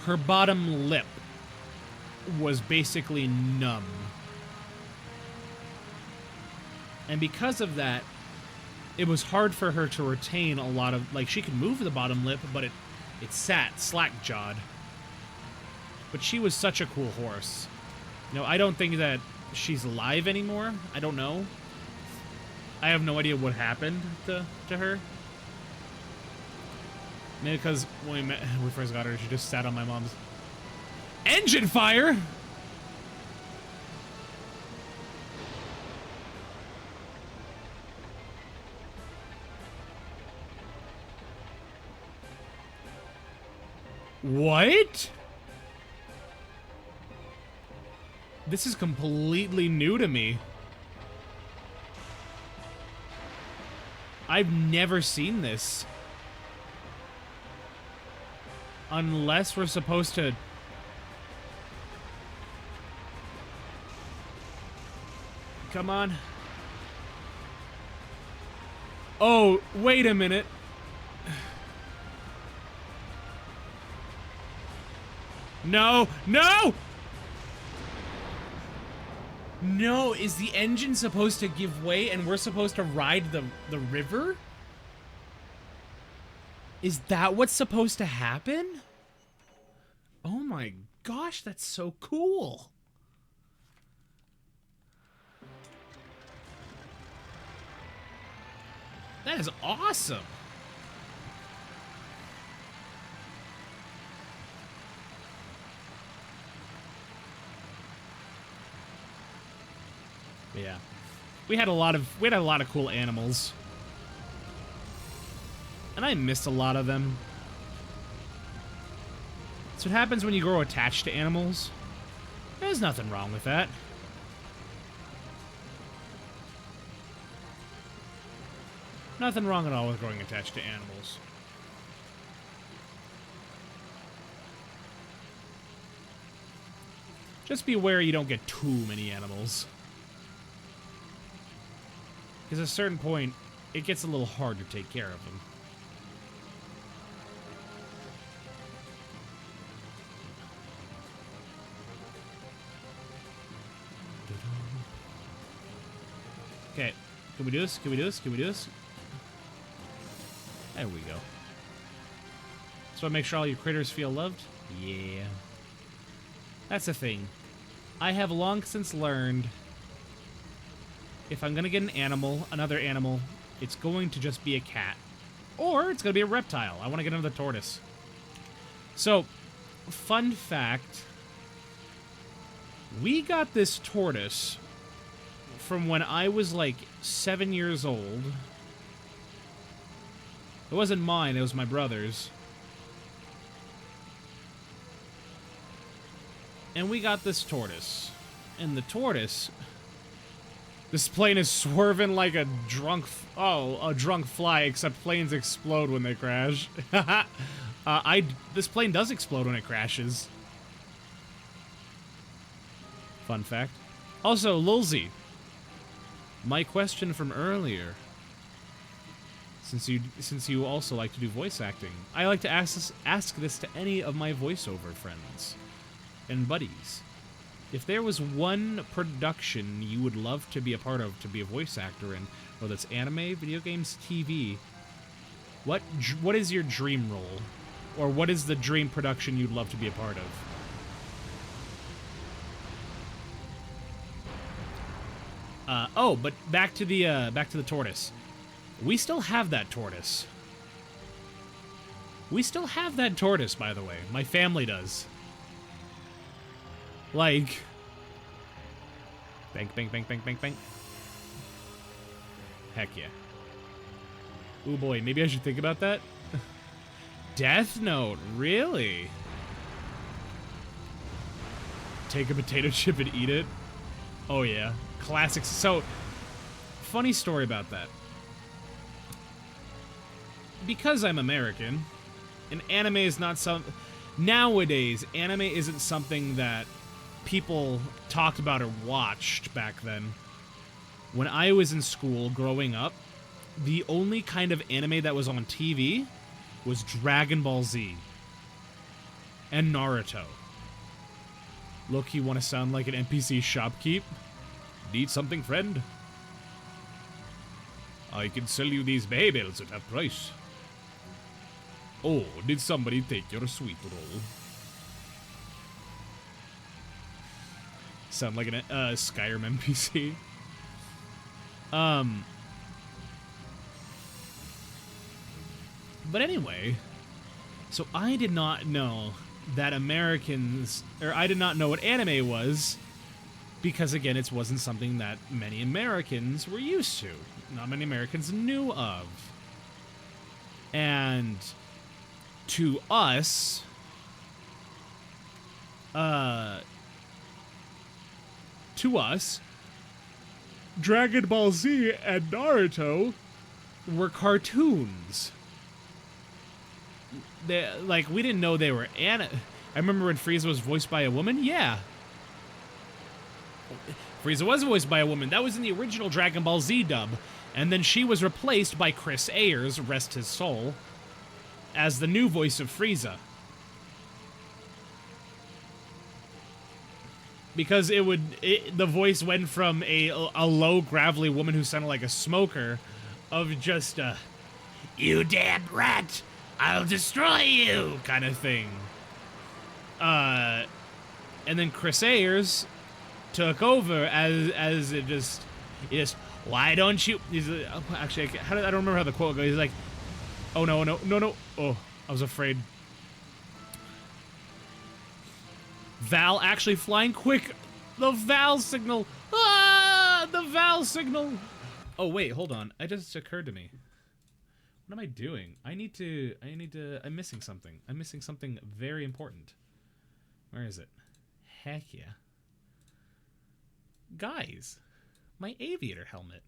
A: her bottom lip was basically numb. And because of that, it was hard for her to retain a lot of, like, she could move the bottom lip, but it sat slack-jawed. But she was such a cool horse. You know, I don't think that she's alive anymore. I don't know. I have no idea what happened to her. Maybe because when we first got her, she just sat on my mom's engine fire! What? This is completely new to me. I've never seen this. Unless we're supposed to... Come on. Oh, wait a minute. No! No! No, is the engine supposed to give way and we're supposed to ride the river? Is that what's supposed to happen? Oh my gosh, that's so cool. That is awesome. Yeah. We had a lot of cool animals. And I missed a lot of them. That's what happens when you grow attached to animals. There's nothing wrong with that. Nothing wrong at all with growing attached to animals. Just be aware you don't get too many animals. Because at a certain point, it gets a little hard to take care of them. Okay, can we do this? Can we do this? Can we do this? There we go. So I make sure all your critters feel loved? Yeah. That's the thing. I have long since learned if I'm gonna get an animal, another animal, it's going to just be a cat. Or it's gonna be a reptile. I want to get another tortoise. So, fun fact. We got this tortoise from when I was like 7 years old. It wasn't mine, it was my brother's. And we got this tortoise. And the tortoise... This plane is swerving like a drunk... a drunk fly, except planes explode when they crash. This plane does explode when it crashes. Fun fact. Also, Lulzy. My question from earlier. Since you also like to do voice acting, I like to ask this to any of my voiceover friends and buddies. If there was one production you would love to be a part of, to be a voice actor in, whether it's anime, video games, TV, what is your dream role? Or what is the dream production you'd love to be a part of? But back to the tortoise. We still have that tortoise. We still have that tortoise, by the way. My family does. Like... Bank, bank, bank, bank, bank, bank. Heck yeah. Ooh boy, maybe I should think about that. Death Note, really? Take a potato chip and eat it? Oh yeah. Classics. So, funny story about that. Because I'm American, and anime is not some... Nowadays, anime isn't something that people talked about or watched back then. When I was in school growing up, the only kind of anime that was on TV was Dragon Ball Z and Naruto. Look, you want to sound like an NPC shopkeep? Need something, friend? I can sell you these Beyblades at half price. Oh, did somebody take your sweet roll? Sound like an Skyrim NPC. But anyway, so I did not know that Americans, or I did not know what anime was, because again, it wasn't something that many Americans were used to. Not many Americans knew of. And to us, Dragon Ball Z and Naruto were cartoons. We didn't know they were I remember when Frieza was voiced by a woman? Yeah. Frieza was voiced by a woman. That was in the original Dragon Ball Z dub. And then she was replaced by Chris Ayers, rest his soul, as the new voice of Frieza. Because the voice went from a low, gravelly woman who sounded like a smoker, of just you damn rat, I'll destroy you, kind of thing. And then Chris Ayers took over as it just, why don't you? Actually, I don't remember how the quote goes. He's like, oh no, no, no, no. Oh, I was afraid. Val actually flying quick. The Val signal. Ah, the Val signal. Oh wait, hold on. It just occurred to me. What am I doing? I'm missing something. I'm missing something very important. Where is it? Heck yeah. Guys, my aviator helmet.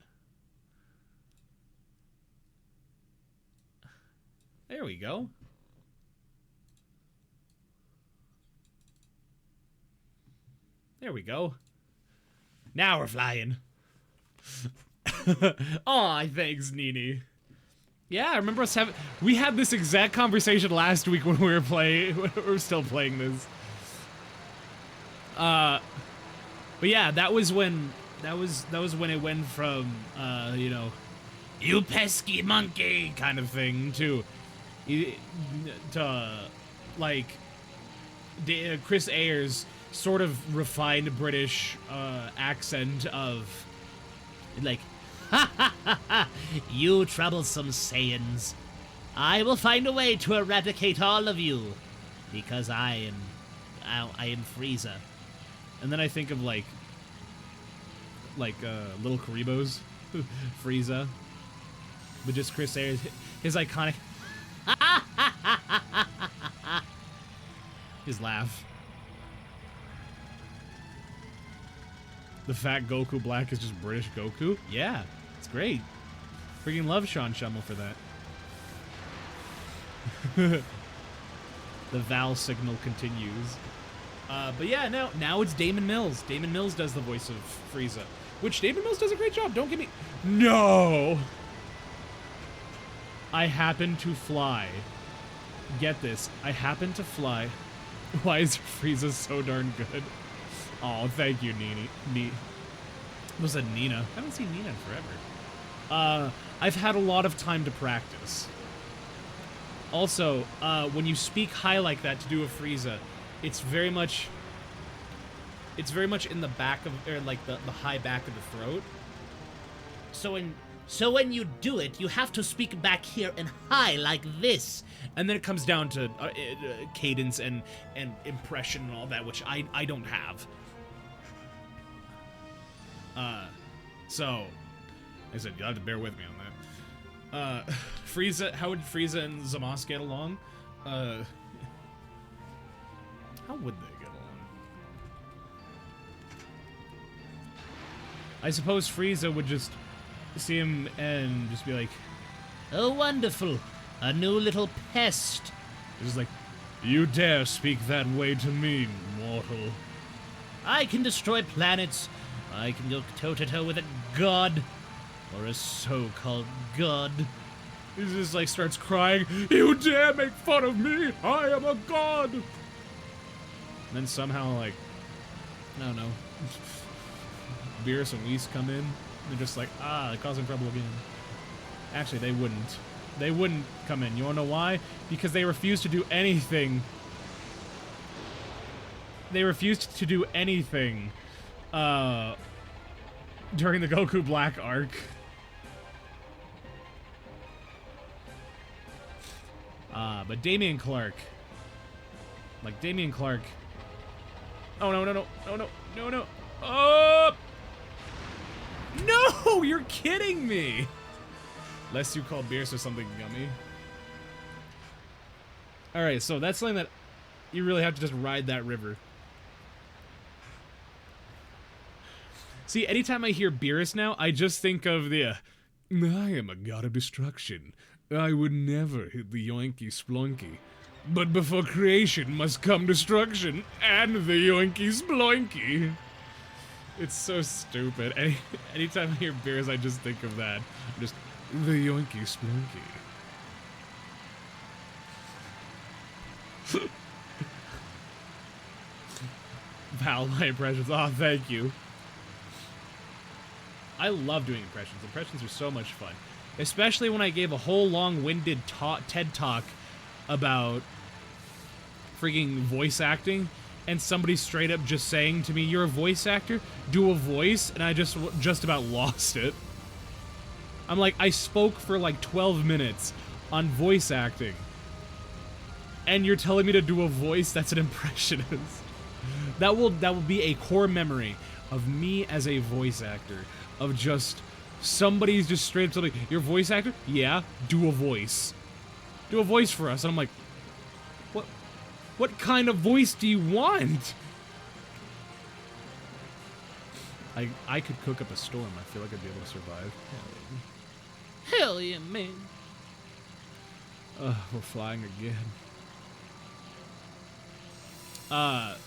A: There we go. There we go. Now we're flying. Aw, thanks, Nini. Yeah, I remember us having... We had this exact conversation last week when we were playing... We were still playing this. But yeah, that was when... That was when it went from, you know... You pesky monkey! Kind of thing, to like... Chris Ayers... sort of refined British accent of, like, ha ha ha ha, you troublesome Saiyans. I will find a way to eradicate all of you, because I am Frieza. And then I think of like Little Karibo's Frieza, but just Chris Ayers, his iconic his laugh. The fat Goku Black is just British Goku? Yeah, it's great. Freaking love Sean Schummel for that. The Val signal continues. But yeah, now it's Damon Mills. Damon Mills does the voice of Frieza. Which Damon Mills does a great job, don't get me... No! I happen to fly. Get this. I happen to fly. Why is Frieza so darn good? Oh, thank you, Nina. Was it Nina? I haven't seen Nina in forever. I've had a lot of time to practice. Also, when you speak high like that to do a Frieza, it's very much in the back of, or like the high back of the throat. So when you do it, you have to speak back here and high like this. And then it comes down to cadence and impression and all that, which I don't have. So, like I said, you'll have to bear with me on that. Frieza, how would Frieza and Zamos get along? How would they get along? I suppose Frieza would just see him and just be like, "Oh, wonderful, a new little pest." It's just like, "You dare speak that way to me, mortal. I can destroy planets. I can go toe-to-toe with a god. Or a so-called god." He just like starts crying, "You dare make fun of me? I am a god!" And then somehow, like, I don't know, Beerus and Whis come in. They're just like, they're causing trouble again. Actually, they wouldn't. They wouldn't come in. You wanna know why? Because they refused to do anything. They refused to do anything during the Goku Black arc. But Damian Clark. Like, Damian Clark. Oh, no, no, no, no, no, no, no. Oh! No! You're kidding me! Lest you call Beerus or something yummy. Alright, so that's something that you really have to just ride that river. See, anytime I hear Beerus now, I just think of the, I am a god of destruction. I would never hit the yoinky splunky. But before creation must come destruction, and the yoinky sploinky. It's so stupid. Anytime I hear Beerus, I just think of that. Just, the yoinky splunky. Val, my impressions. Oh, thank you. I love doing impressions. Impressions are so much fun. Especially when I gave a whole long-winded TED Talk about freaking voice acting, and somebody straight up just saying to me, "You're a voice actor? Do a voice?" And I just about lost it. I'm like, I spoke for like 12 minutes on voice acting, and you're telling me to do a voice? That's an impressionist. That will be a core memory of me as a voice actor, of just somebody's just straight up telling me, "You're a voice actor? Yeah, do a voice. Do a voice for us." And I'm like, what kind of voice do you want? I could cook up a storm. I feel like I'd be able to survive. Hell yeah, man. We're flying again. But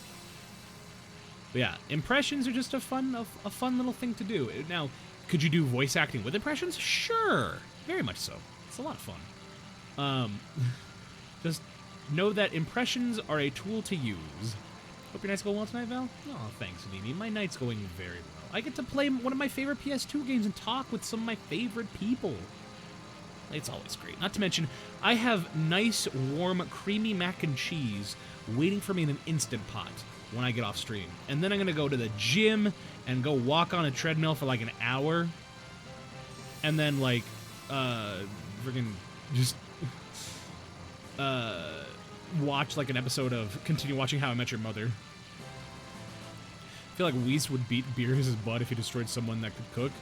A: yeah, impressions are just a fun little thing to do. Now, could you do voice acting with impressions? Sure, very much so. It's a lot of fun. Just know that impressions are a tool to use. Hope your night's going well tonight, Val. Oh, thanks, Nini. My night's going very well. I get to play one of my favorite PS2 games and talk with some of my favorite people. It's always great. Not to mention, I have nice, warm, creamy mac and cheese waiting for me in an Instant Pot when I get off stream. And then I'm going to go to the gym and go walk on a treadmill for like an hour. And then, like, friggin' just, watch like an episode of, continue watching How I Met Your Mother. I feel like Whis would beat Beerus' butt if he destroyed someone that could cook.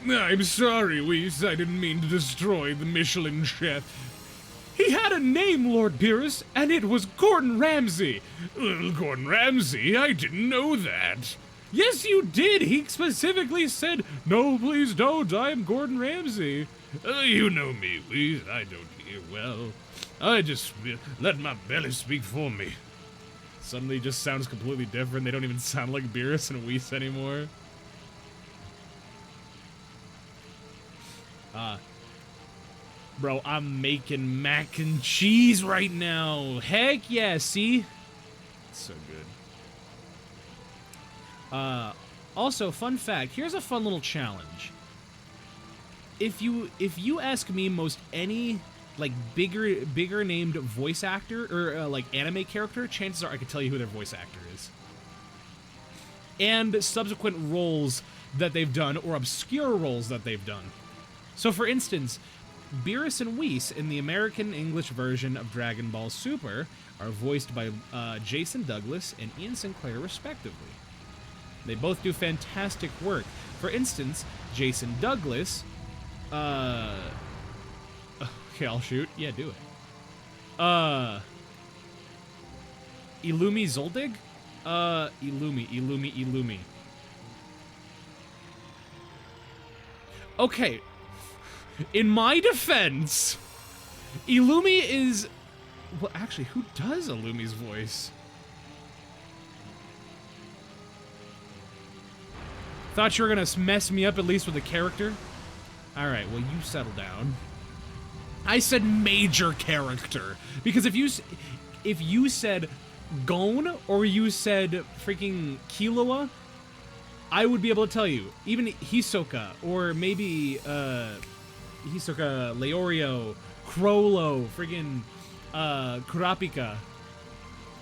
A: I'm sorry, Whis. I didn't mean to destroy the Michelin chef. He had a name, Lord Beerus, and it was Gordon Ramsay. Gordon Ramsay? I didn't know that. Yes, you did. He specifically said, no, please don't. I am Gordon Ramsay. You know me, Whis. I don't hear well. I just let my belly speak for me. Suddenly just sounds completely different. They don't even sound like Beerus and Whis anymore. Bro, I'm making mac and cheese right now. Heck yeah, see? It's so good. Also, fun fact, here's a fun little challenge. If you ask me most any like bigger named voice actor or like anime character, chances are I could tell you who their voice actor is. And subsequent roles that they've done or obscure roles that they've done. So for instance, Beerus and Whis in the American English version of Dragon Ball Super are voiced by Jason Douglas and Ian Sinclair respectively. They both do fantastic work. For instance, Jason Douglas, okay, I'll shoot. Yeah, do it. Illumi Zoldyg? Illumi. Okay. In my defense, Illumi is... Well, actually, who does Illumi's voice? Thought you were gonna mess me up at least with a character? Alright, well, you settle down. I said major character. Because if you said Gon or you said freaking Killua, I would be able to tell you. Even Hisoka or maybe Hisoka, Leorio, Crollo, friggin' Kurapika.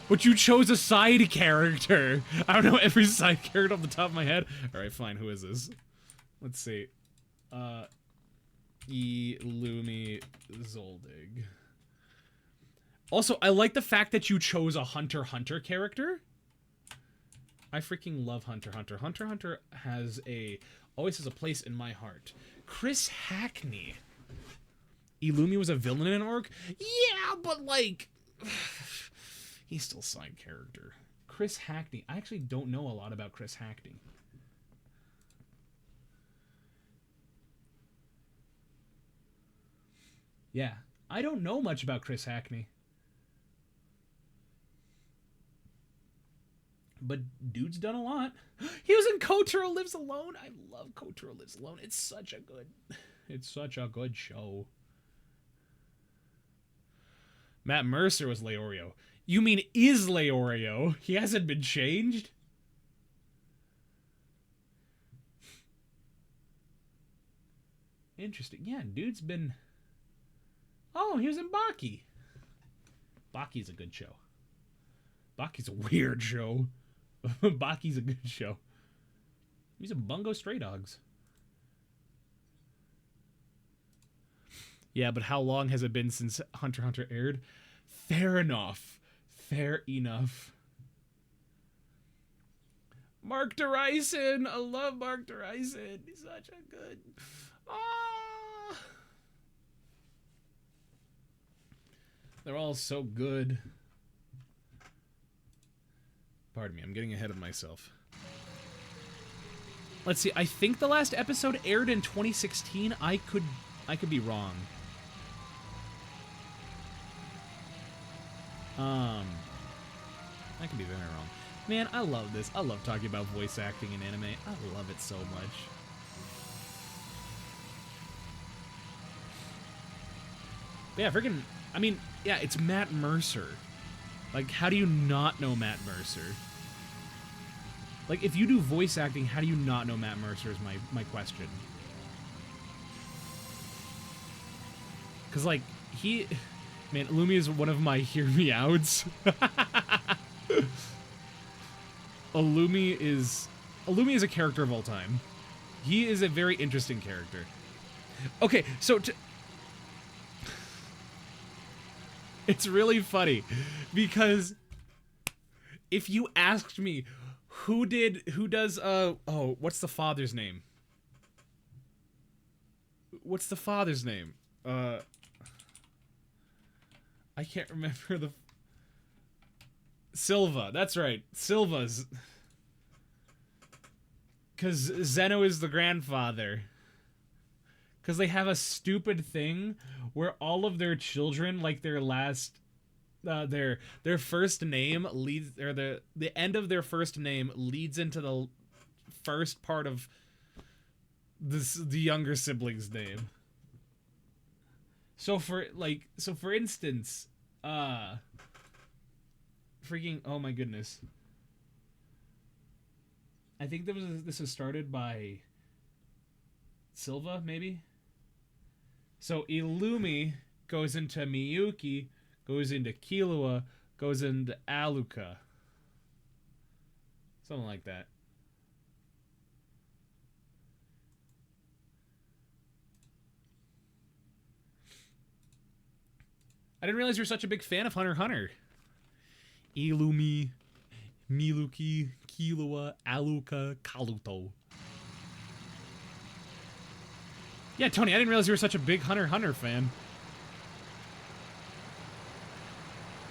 A: But you chose a side character. I don't know every side character off the top of my head. Alright, fine, who is this? Let's see. Illumi Zoldyg. Also, I like the fact that you chose a Hunter x Hunter character. I freaking love Hunter x Hunter. Hunter x Hunter always has a place in my heart. Chris Hackney. Illumi was a villain in an arc? Yeah, but like... he's still a side character. Chris Hackney. I actually don't know a lot about Chris Hackney. Yeah, I don't know much about Chris Hackney. But dude's done a lot. He was in Kotaro Lives Alone. I love Kotaro Lives Alone. It's such a good show. Matt Mercer was Leorio. You mean is Leorio? He hasn't been changed? Interesting. Yeah, dude's been... Oh, he was in Baki. Baki's a good show. Baki's a weird show. Baki's a good show. He's a Bungo Stray Dogs. Yeah, but how long has it been since Hunter x Hunter aired? Fair enough. Fair enough. Mark Derison! I love Mark Derison. He's such a good... Ah! They're all so good. Pardon me, I'm getting ahead of myself. Let's see, I think the last episode aired in 2016. I could be wrong. I could be very wrong. Man, I love this. I love talking about voice acting in anime. I love it so much. But yeah, freaking... I mean, yeah, it's Matt Mercer. Like, how do you not know Matt Mercer? Like, if you do voice acting, how do you not know Matt Mercer is my question. Because, like, he... Man, Illumi is one of my hear me outs. Illumi is a character of all time. He is a very interesting character. Okay, so it's really funny because if you asked me who does oh, what's the father's name? What's the father's name? I can't remember the... Silva, that's right. Silva's... Because Zeno is the grandfather. Because they have a stupid thing where all of their children, like their last... their first name leads... Or the end of their first name leads into the first part of the younger sibling's name. So for instance, freaking, oh my goodness. I think this was started by Silva, maybe? So Illumi goes into Miyuki, goes into Killua, goes into Aluka. Something like that. I didn't realize you were such a big fan of Hunter x Hunter. Illumi, Miluki, Killua, Aluka, Kaluto. Yeah, Tony, I didn't realize you were such a big Hunter x Hunter fan.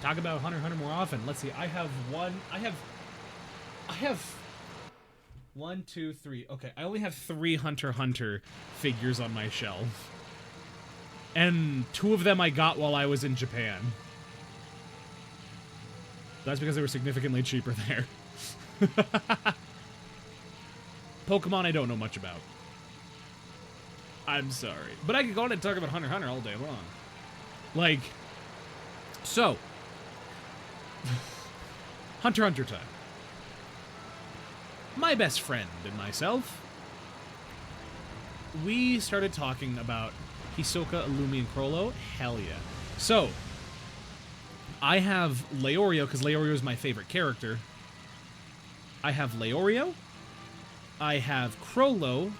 A: Talk about Hunter x Hunter more often. Let's see, I have 1, 2, 3. Okay, I only have 3 Hunter x Hunter figures on my shelf. And 2 of them I got while I was in Japan. That's because they were significantly cheaper there. Pokemon I don't know much about. I'm sorry. But I could go on and talk about Hunter x Hunter all day long. Like, so. Hunter x Hunter time. My best friend and myself, we started talking about Hisoka, Illumi, and Crollo. Hell yeah. So, I have Leorio, because Leorio is my favorite character. I have Leorio, I have Crollo,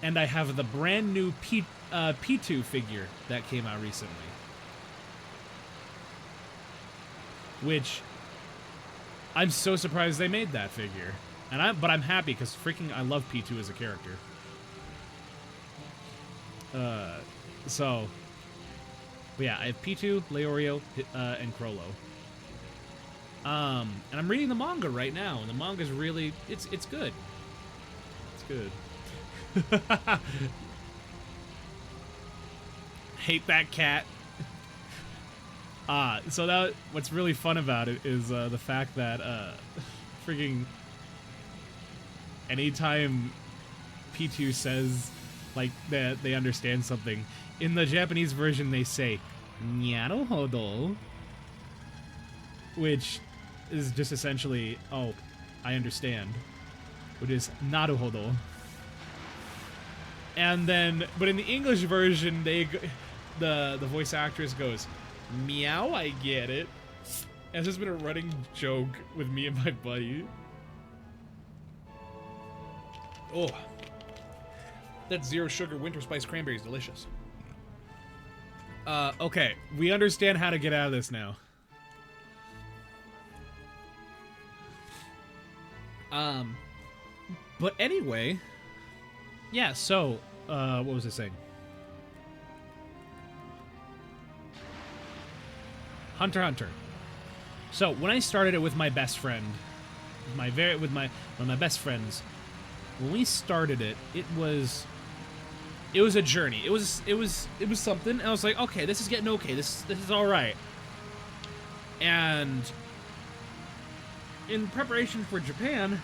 A: and I have the brand new P2 figure that came out recently. Which, I'm so surprised they made that figure. But I'm happy, because freaking I love P2 as a character. But yeah, I have P2, Leorio, and Crollo. And I'm reading the manga right now, and the manga's really, it's good. It's good. Hate that cat. So what's really fun about it is, the fact that, freaking, anytime P2 says, like, that they understand something, in the Japanese version they say, "Naruhodo," which is just essentially, oh, I understand, which is naruhodo. And then, but in the English version, the voice actress goes, "Meow, I get it." And this has been a running joke with me and my buddy. Oh, that zero sugar winter spice cranberry is delicious. Okay, we understand how to get out of this now. But anyway, yeah, so, what was I saying? Hunter x Hunter. So, when I started it with my best friend, one of my best friends, when we started it, it was a journey. It was something. And I was like, okay, this is getting okay. This is all right. And in preparation for Japan,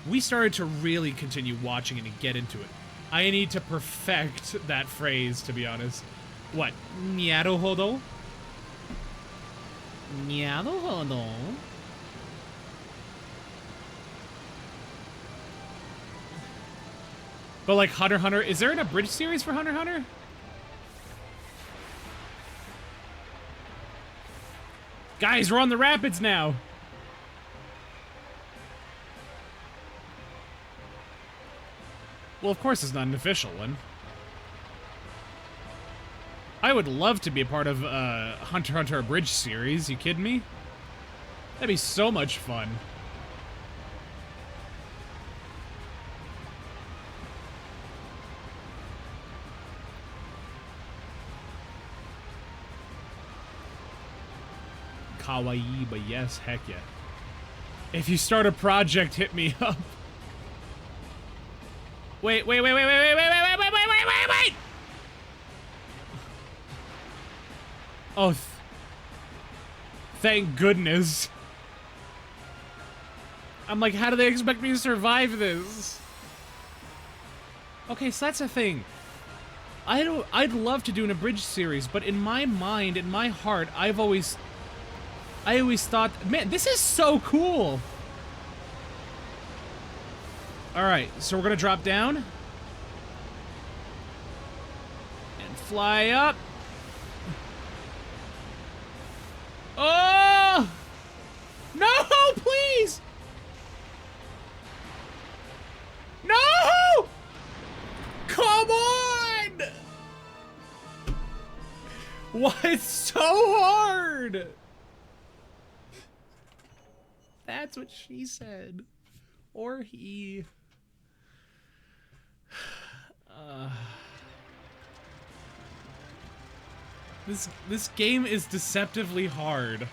A: we started to really continue watching it and get into it. I need to perfect that phrase, to be honest. What? Naruhodo? Naruhodo? But like Hunter x Hunter, is there an abridged series for Hunter x Hunter? Guys, we're on the rapids now. Well, of course it's not an official one. I would love to be a part of a Hunter x Hunter abridged series. You kidding me? That'd be so much fun. kawaii, but yes, heck yeah. If you start a project, hit me up. Wait. Oh, thank goodness. I'm like, how do they expect me to survive this? Okay, so that's a thing. I'd love to do an abridged series, but in my mind, in my heart, I always thought, man, this is so cool. All right, so we're gonna drop down and fly up. Oh! No, please! No! Come on! Why it's so hard? That's what she said. Or he. This game is deceptively hard.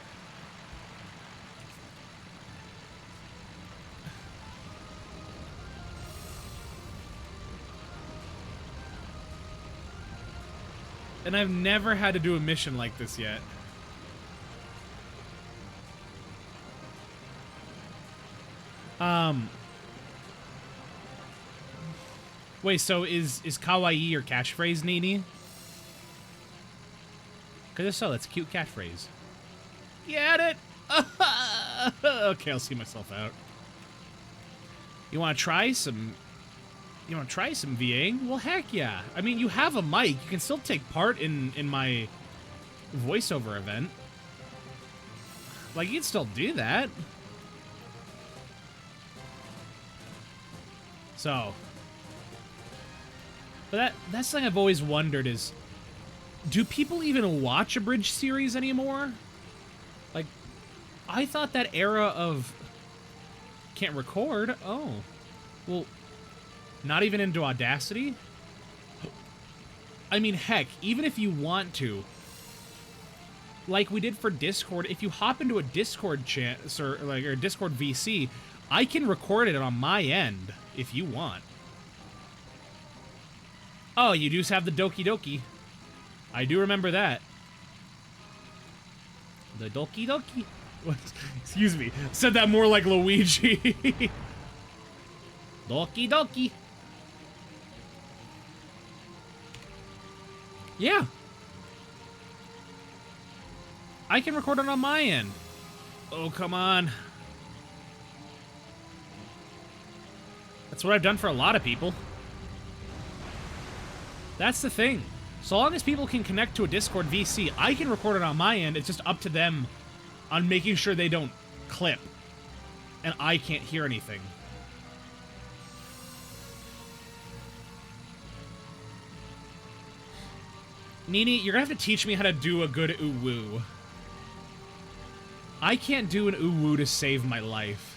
A: And I've never had to do a mission like this yet. Wait, so is kawaii your catchphrase, Nini? Because if so, that's a cute catchphrase. Get it? Okay, I'll see myself out. You want to try some... You want to try some VAing? Well, heck yeah. I mean, you have a mic. You can still take part in my voiceover event. Like, you can still do that. So... But that's something I've always wondered is, do people even watch a bridge series anymore? Like, I thought that era of can't record. Oh, well, not even into Audacity? I mean, heck, even if you want to, like we did for Discord, if you hop into a Discord chat or a Discord VC, I can record it on my end if you want. Oh, you do have the Doki Doki. I do remember that. The Doki Doki. What? Excuse me. Said that more like Luigi. Doki Doki. Yeah. I can record it on my end. Oh, come on. That's what I've done for a lot of people. That's the thing. So long as people can connect to a Discord VC, I can record it on my end. It's just up to them on making sure they don't clip. And I can't hear anything. Nini, you're gonna have to teach me how to do a good uwu. I can't do an uwu to save my life.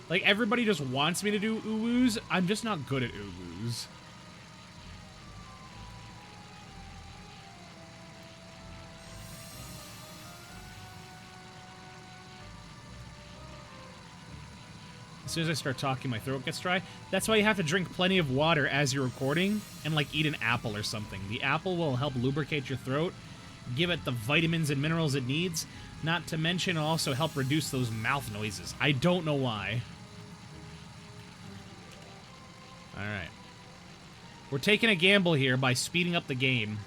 A: Like, everybody just wants me to do uwus. I'm just not good at uwus. As soon as I start talking, my throat gets dry. That's why you have to drink plenty of water as you're recording and, like, eat an apple or something. The apple will help lubricate your throat, give it the vitamins and minerals it needs, not to mention it'll also help reduce those mouth noises. I don't know why. Alright. We're taking a gamble here by speeding up the game.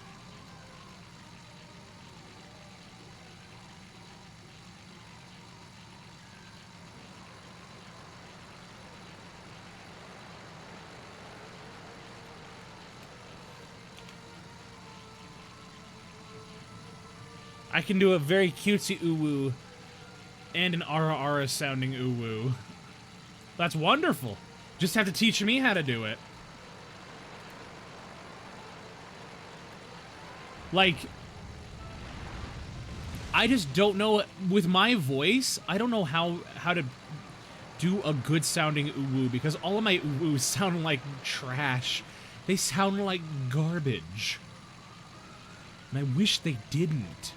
A: I can do a very cutesy uwu and an ara-ara sounding uwu. That's wonderful. Just have to teach me how to do it. Like, I just don't know, with my voice, I don't know how to do a good sounding uwu, because all of my uwus sound like trash. They sound like garbage. And I wish they didn't.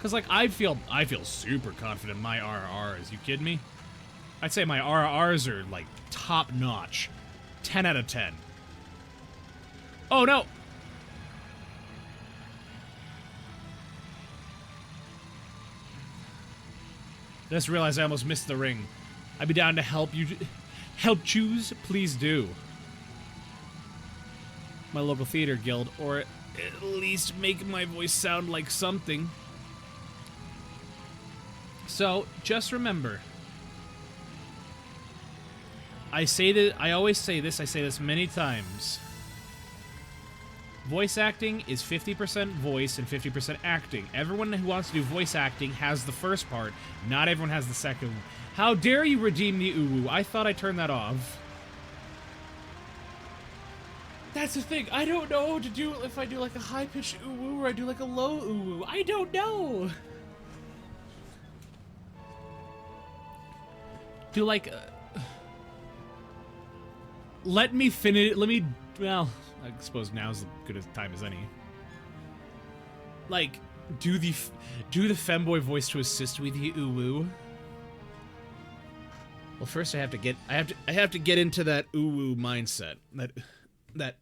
A: Cause like I feel super confident in my RRs. You kidding me? I'd say my RRs are like top notch. 10 out of 10. Oh no! Just realized I almost missed the ring. I'd be down to help you. Help choose? Please do. My local theater guild, or at least make my voice sound like something. So, just remember. I always say this, I say this many times. Voice acting is 50% voice and 50% acting. Everyone who wants to do voice acting has the first part. Not everyone has the second one. How dare you redeem the uwu? I thought I turned that off. That's the thing. I don't know what to do if I do like a high-pitched uwu or I do like a low uwu. I don't know. Do like... let me finish... Well, I suppose now's as good a time as any. Like, do the femboy voice to assist with the uwu. Well, first I have to get into that uwu mindset. That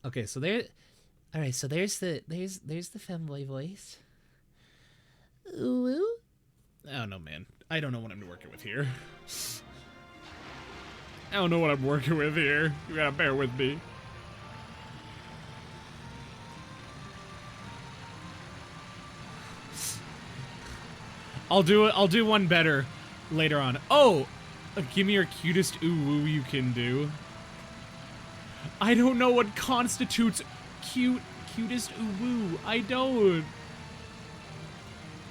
A: Okay, so there. All right, so there's the femboy voice. Uwu. Oh no, man. I don't know what I'm working with here. I don't know what I'm working with here. You gotta bear with me. I'll do one better later on. Oh, give me your cutest uwu you can do. I don't know what constitutes cutest uwu. I don't.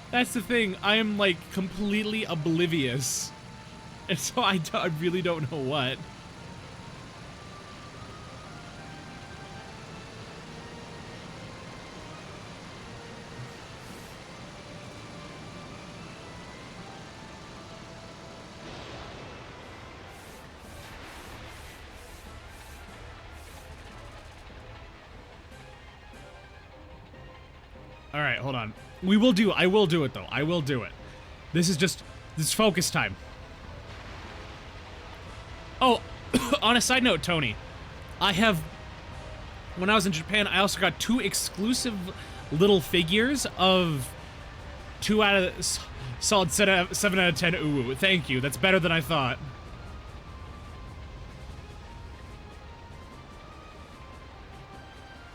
A: That's the thing. I am like completely oblivious. And so I really don't know what. All right, hold on. I will do it though. I will do it. This is focus time. Oh, on a side note, Tony, when I was in Japan, I also got 2 exclusive little figures of 2 out of solid 7 out of 10 uwu. Thank you. That's better than I thought.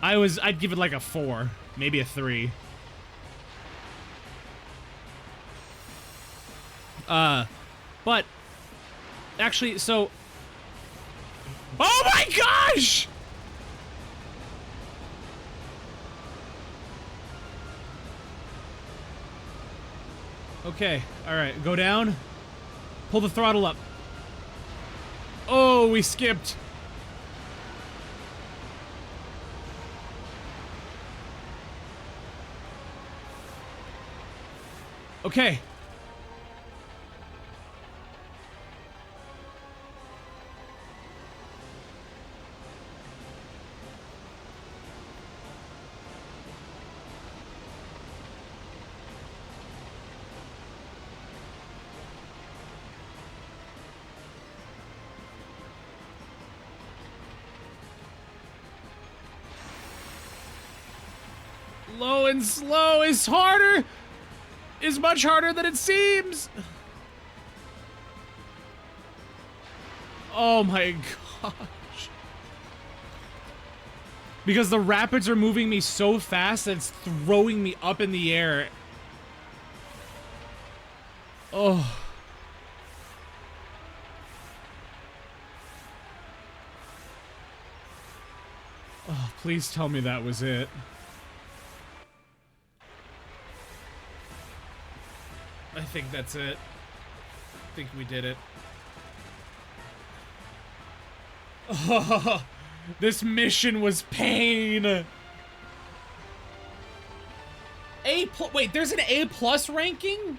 A: I'd give it like a 4, maybe a 3. But actually, so. Oh my gosh! Okay, alright, go down. Pull the throttle up. Oh, we skipped. Okay. Low and slow is harder! Is much harder than it seems! Oh my gosh. Because the rapids are moving me so fast that it's throwing me up in the air. Oh. Oh, please tell me that was it. I think that's it. I think we did it. Oh, this mission was pain. Wait, there's an A+ ranking?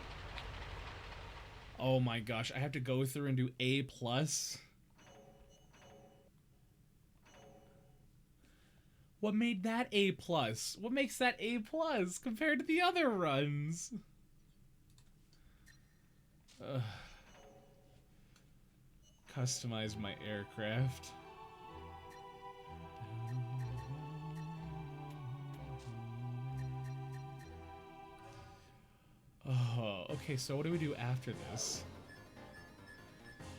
A: Oh my gosh, I have to go through and do A+. What made that A+? What makes that A+ compared to the other runs? Customize my aircraft. Oh, okay, so what do we do after this?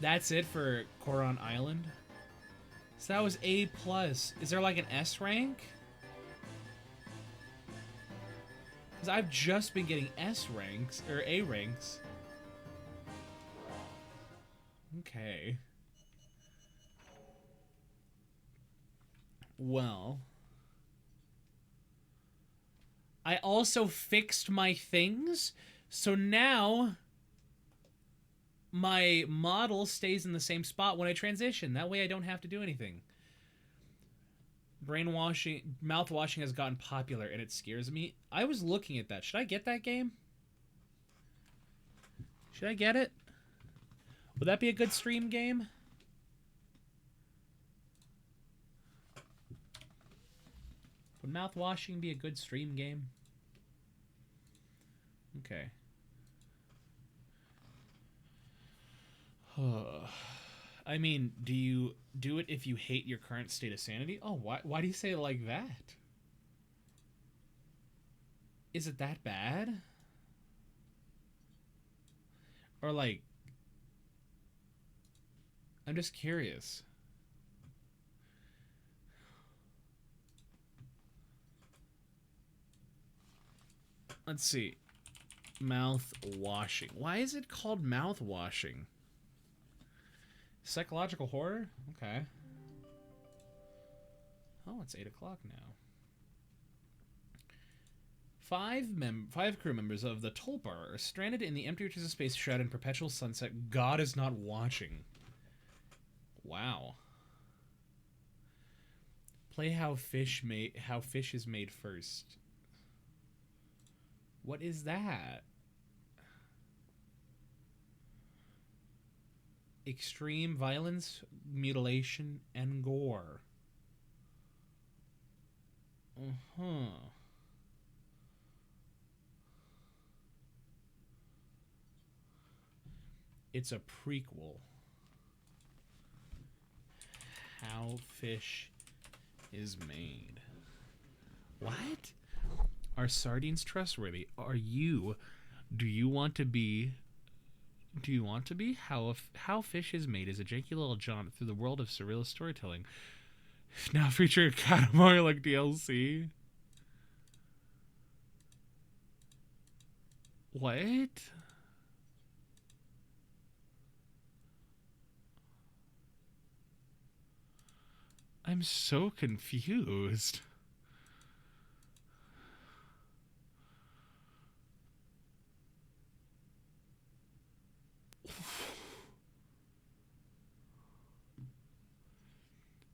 A: That's it for Coron Island? So that was A+. Is there like an S rank? Because I've just been getting S ranks, or A ranks. Okay. Well. I also fixed my things, so now my model stays in the same spot when I transition. That way I don't have to do anything. Brainwashing, mouthwashing has gotten popular and it scares me. I was looking at that. Should I get that game? Should I get it? Would that be a good stream game? Would mouthwashing be a good stream game? Okay. I mean, do you do it if you hate your current state of sanity? Oh, why do you say it like that? Is it that bad? Or like, I'm just curious. Let's see. Mouth washing. Why is it called mouth washing? Psychological horror? Okay. Oh, it's 8 o'clock now. Five crew members of the Tulpar are stranded in the empty reaches of space shrouded in perpetual sunset. God is not watching. Wow. Play how fish is made first. What is that? Extreme violence, mutilation, and gore. It's a prequel. How fish is made. What? Are sardines trustworthy? Are you? Do you want to be? Do you want to be? How Fish is Made is a janky little jaunt through the world of surrealist storytelling. Now featuring Katamari like DLC. What? I'm so confused.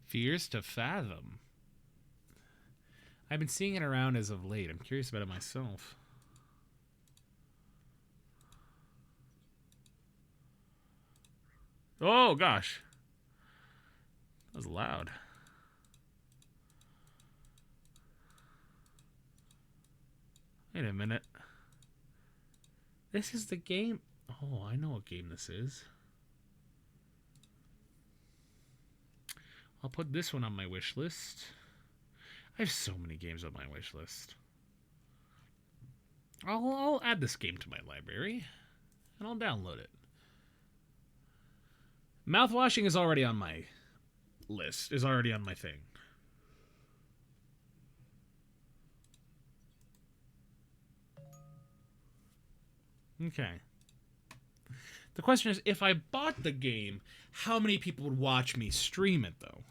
A: Fears to fathom. I've been seeing it around as of late. I'm curious about it myself. Oh, gosh. That was loud. Wait a minute. This is the game. Oh, I know what game this is. I'll put this one on my wish list. I have so many games on my wish list. I'll add this game to my library, and I'll download it. Mouthwashing is already on my list. Is already on my thing. Okay. The question is, if I bought the game, how many people would watch me stream it, though?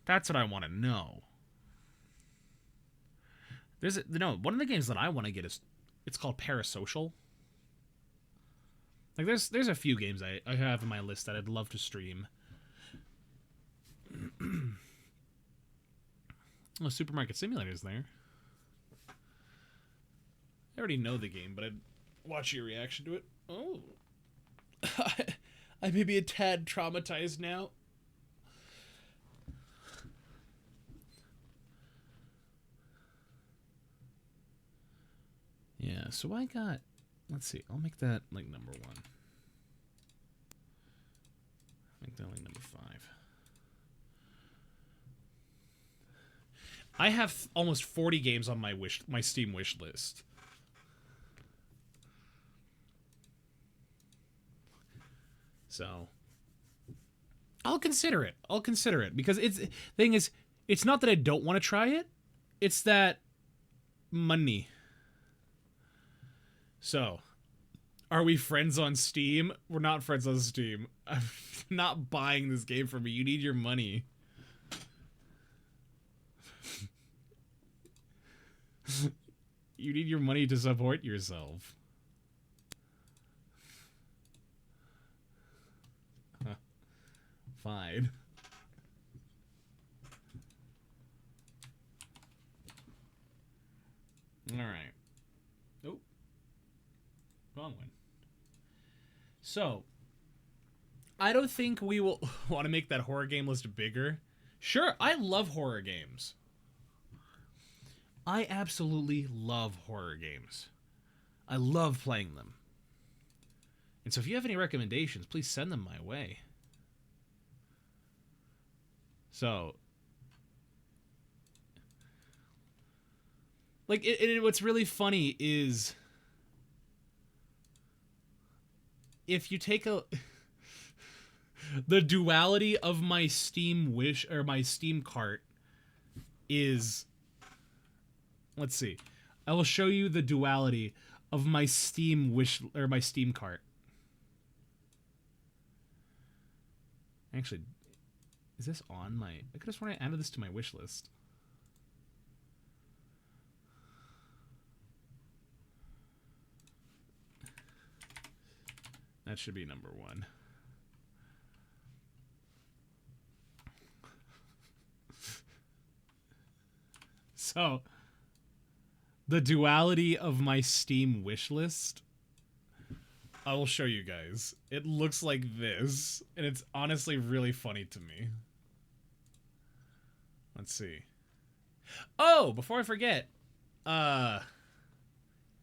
A: That's what I want to know. One of the games that I want to get is, it's called Parasocial. Like, there's a few games I have on my list that I'd love to stream. Oh, Supermarket Simulator's there. I already know the game, but I'd watch your reaction to it. Oh. I may be a tad traumatized now. so I got, let's see, I'll make that like number 1. Make that like number 5. I have almost 40 games on my Steam wish list. So I'll consider it. I'll consider it because thing is, it's not that I don't want to try it. It's that money. So, are we friends on Steam? We're not friends on Steam. I'm not buying this game from you. You need your money. You need your money to support yourself. Fine. All right. Oh. Wrong one. So, I don't think we will want to make that horror game list bigger. Sure, I love horror games. I absolutely love horror games. I love playing them. And so if you have any recommendations, please send them my way. So, like, what's really funny is if you take the duality of my Steam wish or my Steam cart is, let's see, I will show you the duality of my Steam wish or my Steam cart. Actually, is this on my... I could have sworn I added this to my wish list. That should be number 1. So, the duality of my Steam wish list, I will show you guys. It looks like this, and it's honestly really funny to me. Let's see. Oh, before I forget, yeah,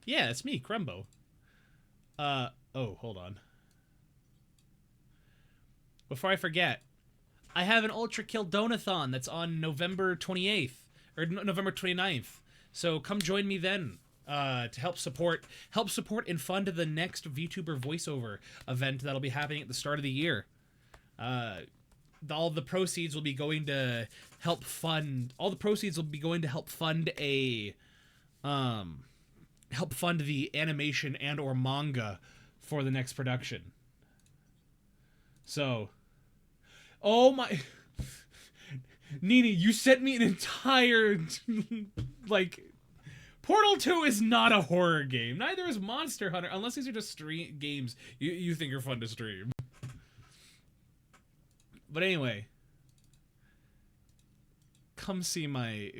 A: it's me, Crumbo. Oh, hold on. Before I forget, I have an Ultra Kill Donathon that's on November 28th, or November 29th. So come join me then. To help support and fund the next VTuber voiceover event that'll be happening at the start of the year. All the proceeds will be going to help fund. All the proceeds will be going to help fund the animation and or manga for the next production. So, oh my, Nini, you sent me an entire like. Portal 2 is not a horror game. Neither is Monster Hunter, unless these are just games you think are fun to stream. But anyway, come see my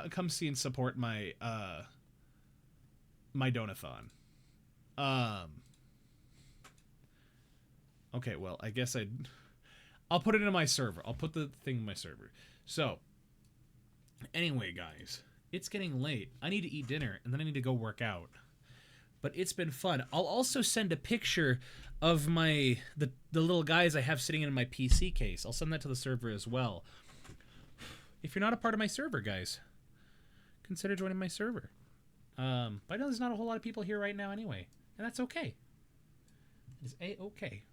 A: come see and support my my Donathon. Okay, well, I guess I'll put it in my server. I'll put the thing in my server. So, anyway, guys. It's getting late. I need to eat dinner, and then I need to go work out. But it's been fun. I'll also send a picture of the little guys I have sitting in my PC case. I'll send that to the server as well. If you're not a part of my server, guys, consider joining my server. But I know there's not a whole lot of people here right now anyway, and that's okay. It's A-okay.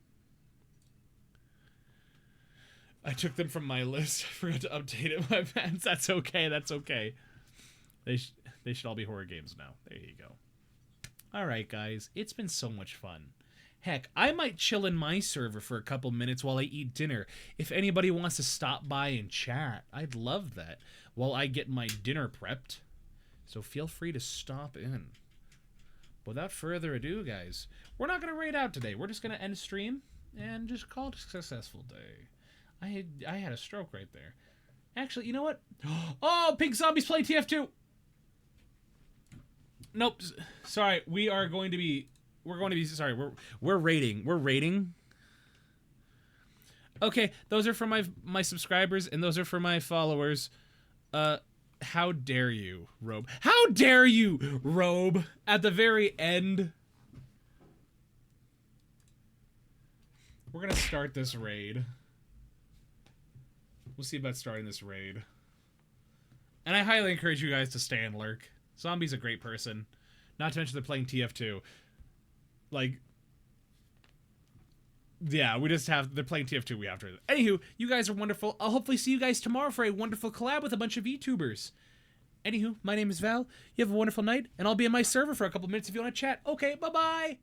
A: I took them from my list. I forgot to update it. My fans. That's okay. That's okay. They should all be horror games now. There you go. All right, guys. It's been so much fun. Heck, I might chill in my server for a couple minutes while I eat dinner. If anybody wants to stop by and chat, I'd love that while I get my dinner prepped. So feel free to stop in. Without further ado, guys, we're not going to raid out today. We're just going to end stream and just call it a successful day. I had a stroke right there. Actually, you know what? Oh, Pink Zombies play TF2. Nope. Sorry. We're going to be sorry. We're rating. Okay, those are for my subscribers and those are for my followers. How dare you, Robe? How dare you, Robe? At the very end. We're gonna start this raid. We'll see about starting this raid. And I highly encourage you guys to stay and lurk. Zombie's a great person. Not to mention they're playing TF2. Like, yeah, they're playing TF2, we have to. Anywho, you guys are wonderful. I'll hopefully see you guys tomorrow for a wonderful collab with a bunch of VTubers. Anywho, my name is Val. You have a wonderful night, and I'll be in my server for a couple minutes if you want to chat. Okay, bye-bye!